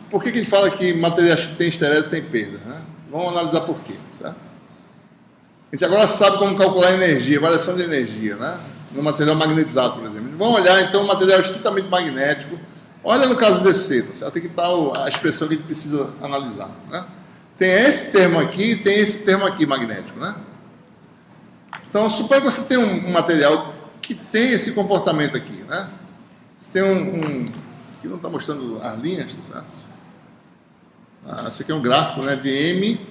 por que a gente fala que materiais que têm esterese têm perda, né? Vamos analisar por quê, certo? A gente agora sabe como calcular a energia, variação de energia, né? No material magnetizado, por exemplo. Vamos olhar, então, o material estritamente magnético. Olha no caso DC, tá certo? Aqui está a expressão que a gente precisa analisar, né? Tem esse termo aqui e tem esse termo aqui magnético, né? Então, suponha que você tem um material que tem esse comportamento aqui, né? Você tem que não está mostrando as linhas, tá certo? Esse aqui é um gráfico, né, de M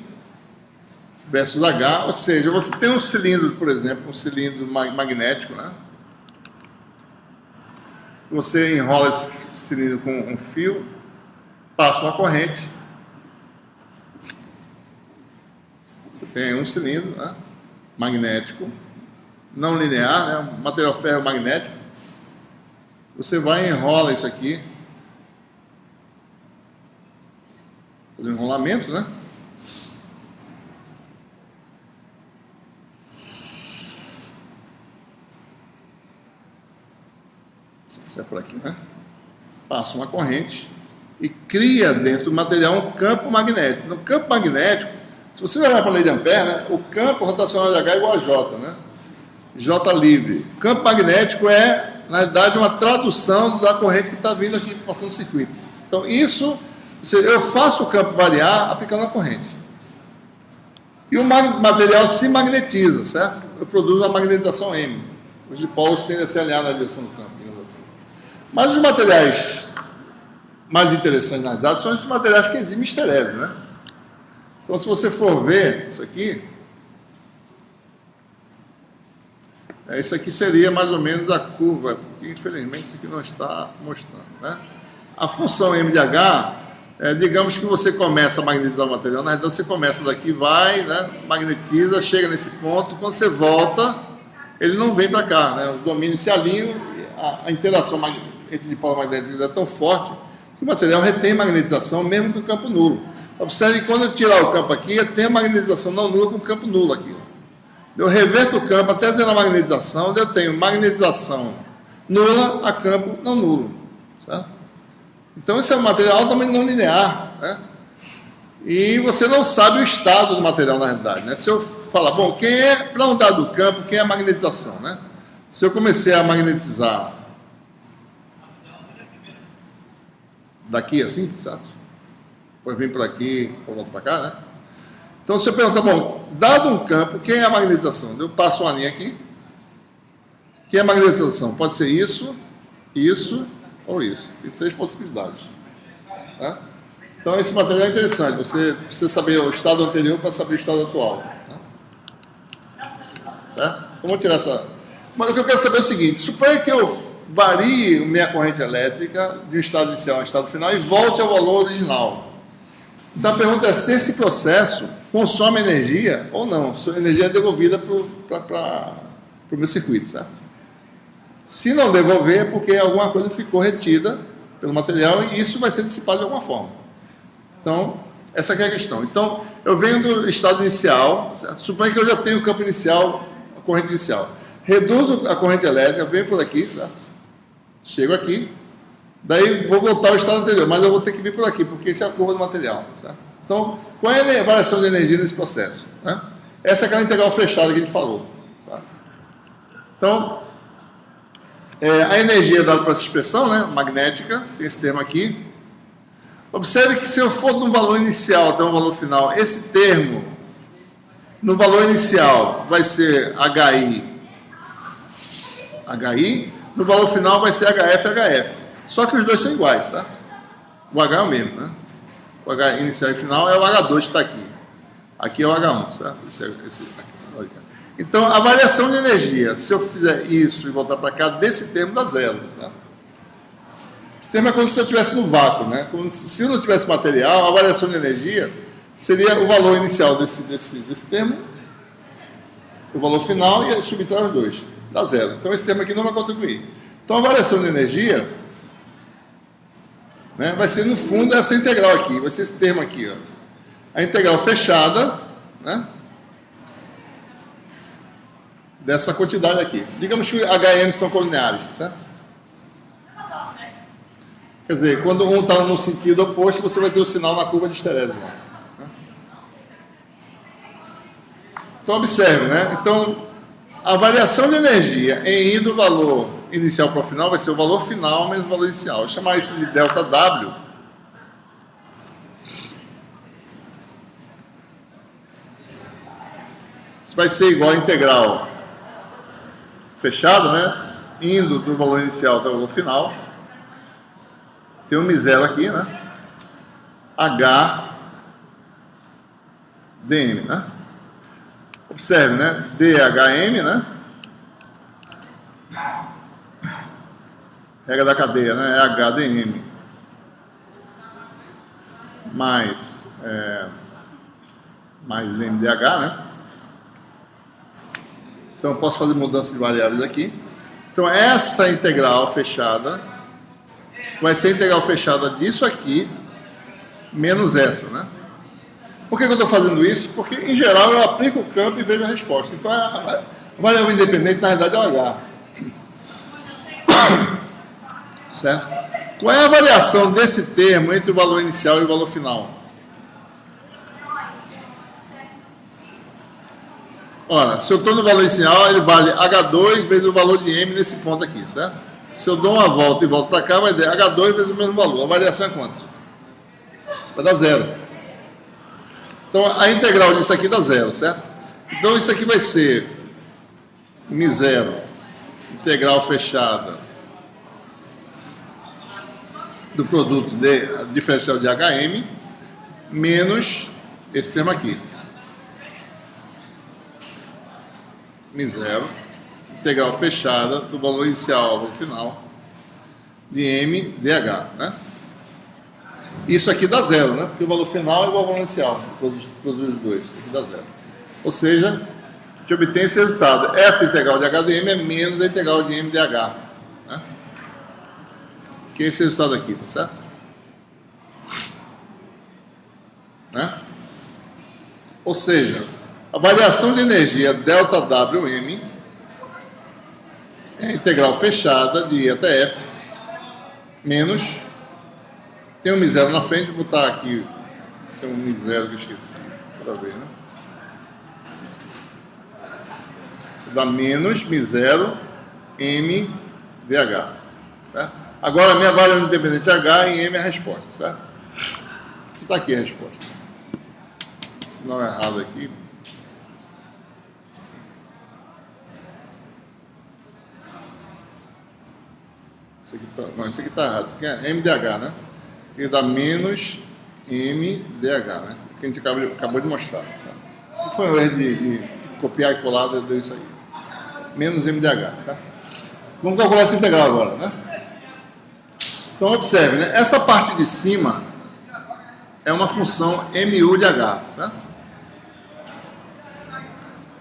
versus H, ou seja, você tem um cilindro, por exemplo, um cilindro magnético, né? Você enrola esse cilindro com um fio, passa uma corrente, você tem um cilindro, né, magnético, não linear, né, material ferromagnético. Você vai e enrola isso aqui, faz um enrolamento, né? Isso é por aqui, né? Passa uma corrente e cria dentro do material um campo magnético. No campo magnético, se você olhar para a lei de Ampère, né, o campo rotacional de H é igual a J, né? J livre. O campo magnético é, na verdade, uma tradução da corrente que está vindo aqui, passando no circuito. Então, isso, eu faço o campo variar aplicando a corrente. E o material se magnetiza, certo? Eu produzo a magnetização M. Os dipolos tendem a se alinhar na direção do campo, digamos assim. Mas os materiais mais interessantes, na verdade, são esses materiais que eximem esterese, né? Então, se você for ver isso aqui, Isso aqui seria mais ou menos a curva, porque infelizmente isso aqui não está mostrando, né? A função M de H, digamos que você começa a magnetizar o material, na verdade você começa daqui, vai, né, magnetiza, chega nesse ponto, quando você volta, ele não vem para cá, né? Os domínios se alinham, a interação entre dipolo magnético é tão forte que o material retém magnetização mesmo com o campo nulo. Observe que quando eu tirar o campo aqui, eu tenho magnetização não nula com o campo nulo aqui. Eu reverto o campo até zerar a magnetização, eu tenho magnetização nula a campo não nulo. Certo? Então, esse é um material altamente não linear. Né? E você não sabe o estado do material, na realidade. Né? Se eu falar, bom, quem é, para um dado campo, quem é a magnetização? Né? Se eu comecei a magnetizar daqui assim, certo? Depois vem por aqui, volta para cá, né? Então, se eu perguntar, bom, dado um campo, quem é a magnetização? Eu passo uma linha aqui. Quem é a magnetização? Pode ser isso, isso ou isso. Tem 3 possibilidades. Tá? Então, esse material é interessante. Você precisa saber o estado anterior para saber o estado atual. Tá? Certo? Então, vou tirar essa... Mas o que eu quero saber é o seguinte. Suponha que eu varie minha corrente elétrica de um estado inicial a um estado final e volte ao valor original. Então, a pergunta é se esse processo consome energia ou não. Se a energia é devolvida para o meu circuito, certo? Se não devolver, é porque alguma coisa ficou retida pelo material e isso vai ser dissipado de alguma forma. Então, essa aqui é a questão. Então, eu venho do estado inicial, certo? Suponha que eu já tenho o campo inicial, a corrente inicial. Reduzo a corrente elétrica, venho por aqui, certo? Chego aqui. Daí vou voltar ao estado anterior, mas eu vou ter que vir por aqui, porque isso é a curva do material. Certo? Então, qual é a variação de energia nesse processo? Né? Essa é aquela integral fechada que a gente falou. Certo? Então, a energia dada para essa expressão, né, magnética, tem esse termo aqui. Observe que se eu for no valor inicial até um valor final, esse termo, no valor inicial, vai ser HI, no valor final vai ser HF. Só que os dois são iguais, tá? O H é o mesmo, né? O H inicial e final é o H2 que está aqui. Aqui é o H1, certo? Aqui. Então, a variação de energia, se eu fizer isso e voltar para cá, desse termo dá zero. Tá? Esse termo é como se eu estivesse no vácuo, né? Como se eu não tivesse material, a variação de energia seria o valor inicial desse termo, o valor final e subtrai os dois. Dá zero. Então, esse termo aqui não vai contribuir. Então, a variação de energia... né, vai ser, no fundo, essa integral aqui, vai ser esse termo aqui, ó. A integral fechada, né, dessa quantidade aqui. Digamos que HM são colineares, certo? Quer dizer, quando um está no sentido oposto, você vai ter o sinal na curva de Sterésimo. Né? Então, observe, né? Então, a variação de energia em I do valor inicial para o final vai ser o valor final menos o valor inicial. Vou chamar isso de delta W. Isso vai ser igual a integral fechada, né? Indo do valor inicial até o valor final. Tem um M0 aqui, né? H dm, né? Observe, né? DHM, né? Regra da cadeia, né? É HDM mais MDH, né? Então eu posso fazer mudança de variáveis aqui. Então essa integral fechada vai ser a integral fechada disso aqui menos essa, né? Por que eu estou fazendo isso? Porque, em geral, eu aplico o campo e vejo a resposta. Então, a variável independente, na verdade, é o H. Certo? Qual é a variação desse termo entre o valor inicial e o valor final? Ora, se eu estou no valor inicial, ele vale H2 vezes o valor de M nesse ponto aqui, certo? Se eu dou uma volta e volto para cá, vai dar H2 vezes o mesmo valor. A variação é quanto? Vai dar zero. Então, a integral disso aqui dá zero, certo? Então, isso aqui vai ser M0, integral fechada do produto diferencial de HM, menos esse termo aqui. M0, integral fechada do valor inicial ao valor final de m dh, né? Isso aqui dá zero, né? Porque o valor final é igual ao valor inicial, todos os dois, isso aqui dá zero. Ou seja, a gente obtém esse resultado. Essa integral de h de m é menos a integral de m dh, né? Que é esse resultado aqui, tá certo? Né? Ou seja, a variação de energia ΔWm é a integral fechada de I até F menos, tem um M0 na frente, vou botar aqui, tem um M0 que eu esqueci, para ver, né? Dá menos M0 M dH, certo? Agora, a minha variável independente H em M é a resposta, certo? Está aqui a resposta. Sinal errado aqui. Isso aqui tá, não, isso aqui está errado. Isso aqui é MDH, né? Ele dá menos MDH, né? Que a gente acabou de mostrar. Certo? Isso aqui foi um erro de copiar e colar, deu isso aí. Menos MDH, certo? Vamos calcular essa integral agora, né? Então, observe, né? Essa parte de cima é uma função mu de h, certo?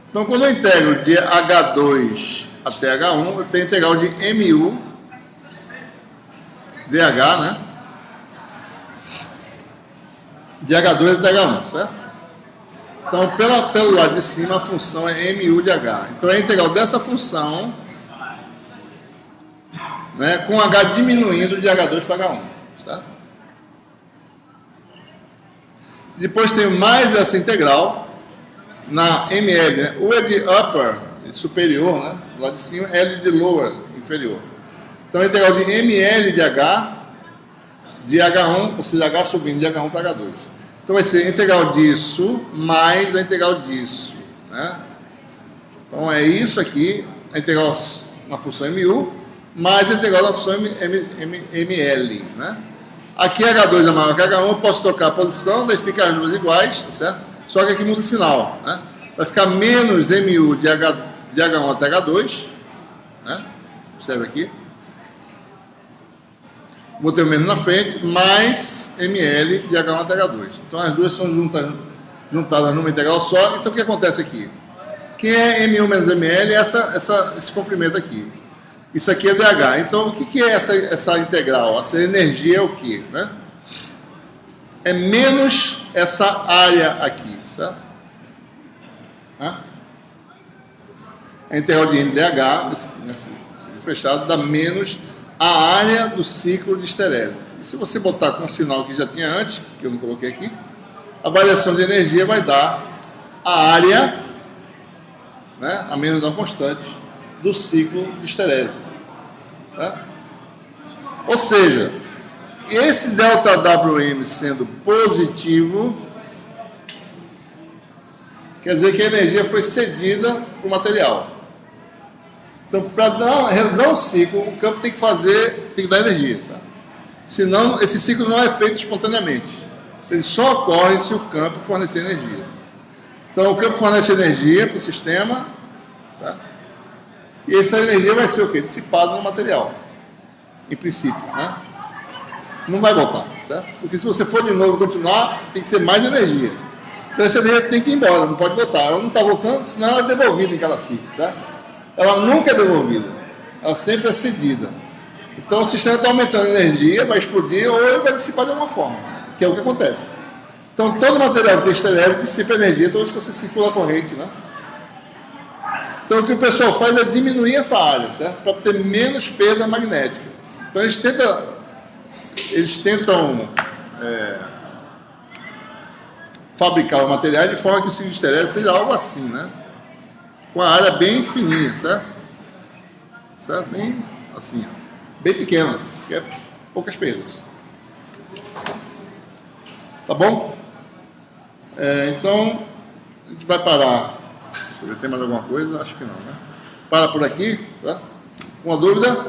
Então, quando eu integro de h2 até h1, eu tenho a integral de mu dh, né? De h2 até h1, certo? Então, pelo lado de cima, a função é mu de h. Então, é a integral dessa função, né, com h diminuindo de h2 para h1, certo? Depois tenho mais essa integral na ml, né? U é de upper, superior, né? Do lado de cima, L de lower, inferior. Então, a integral de ml de h de h1, ou seja, h subindo de h1 para h2. Então, vai ser a integral disso mais a integral disso, né? Então, é isso aqui, a integral na função mu, mais a integral da função ml, né? Aqui H2 é maior que H1, eu posso trocar a posição, daí fica as duas iguais, tá certo? Só que aqui muda o sinal, né? Vai ficar menos mu de H1 até H2, né? Observe aqui. Botei o menos na frente, mais ml de H1 até H2. Então as duas são juntadas numa integral só. Então o que acontece aqui? Quem é mu menos ml é esse comprimento aqui. Isso aqui é dH. Então, o que é essa integral? Essa energia é o quê? Né? É menos essa área aqui, certo? A integral de MDH, nesse ciclo fechado, dá menos a área do ciclo de esterese. E se você botar com o sinal que já tinha antes, que eu não coloquei aqui, a variação de energia vai dar a área, né, a menos da constante, do ciclo de esterese. Tá? Ou seja, esse ΔWm sendo positivo, quer dizer que a energia foi cedida para o material. Então, para realizar o ciclo, o campo tem que dar energia. Sabe? Senão, esse ciclo não é feito espontaneamente. Ele só ocorre se o campo fornecer energia. Então, o campo fornece energia para o sistema, tá? E essa energia vai ser o quê? Dissipada no material, em princípio, né? Não vai voltar, certo? Porque se você for de novo continuar, tem que ser mais energia. Então essa energia tem que ir embora, não pode voltar. Ela não está voltando, senão ela é devolvida em cada ciclo, certo? Ela nunca é devolvida, ela sempre é cedida. Então o sistema está aumentando a energia, vai explodir ou ele vai dissipar de alguma forma, que é o que acontece. Então todo material que tem esterese dissipa energia toda vez que você circula a corrente, né? Então, o que o pessoal faz é diminuir essa área, certo? Para ter menos perda magnética. Então, eles tentam fabricar o material de forma que o ciclo de esterese seja algo assim, né? Com a área bem fininha, certo? Certo? Bem assim, ó. Bem pequena, que é poucas perdas. Tá bom? Então, a gente vai parar. Tem mais alguma coisa? Acho que não, né? Para por aqui, certo? Uma dúvida?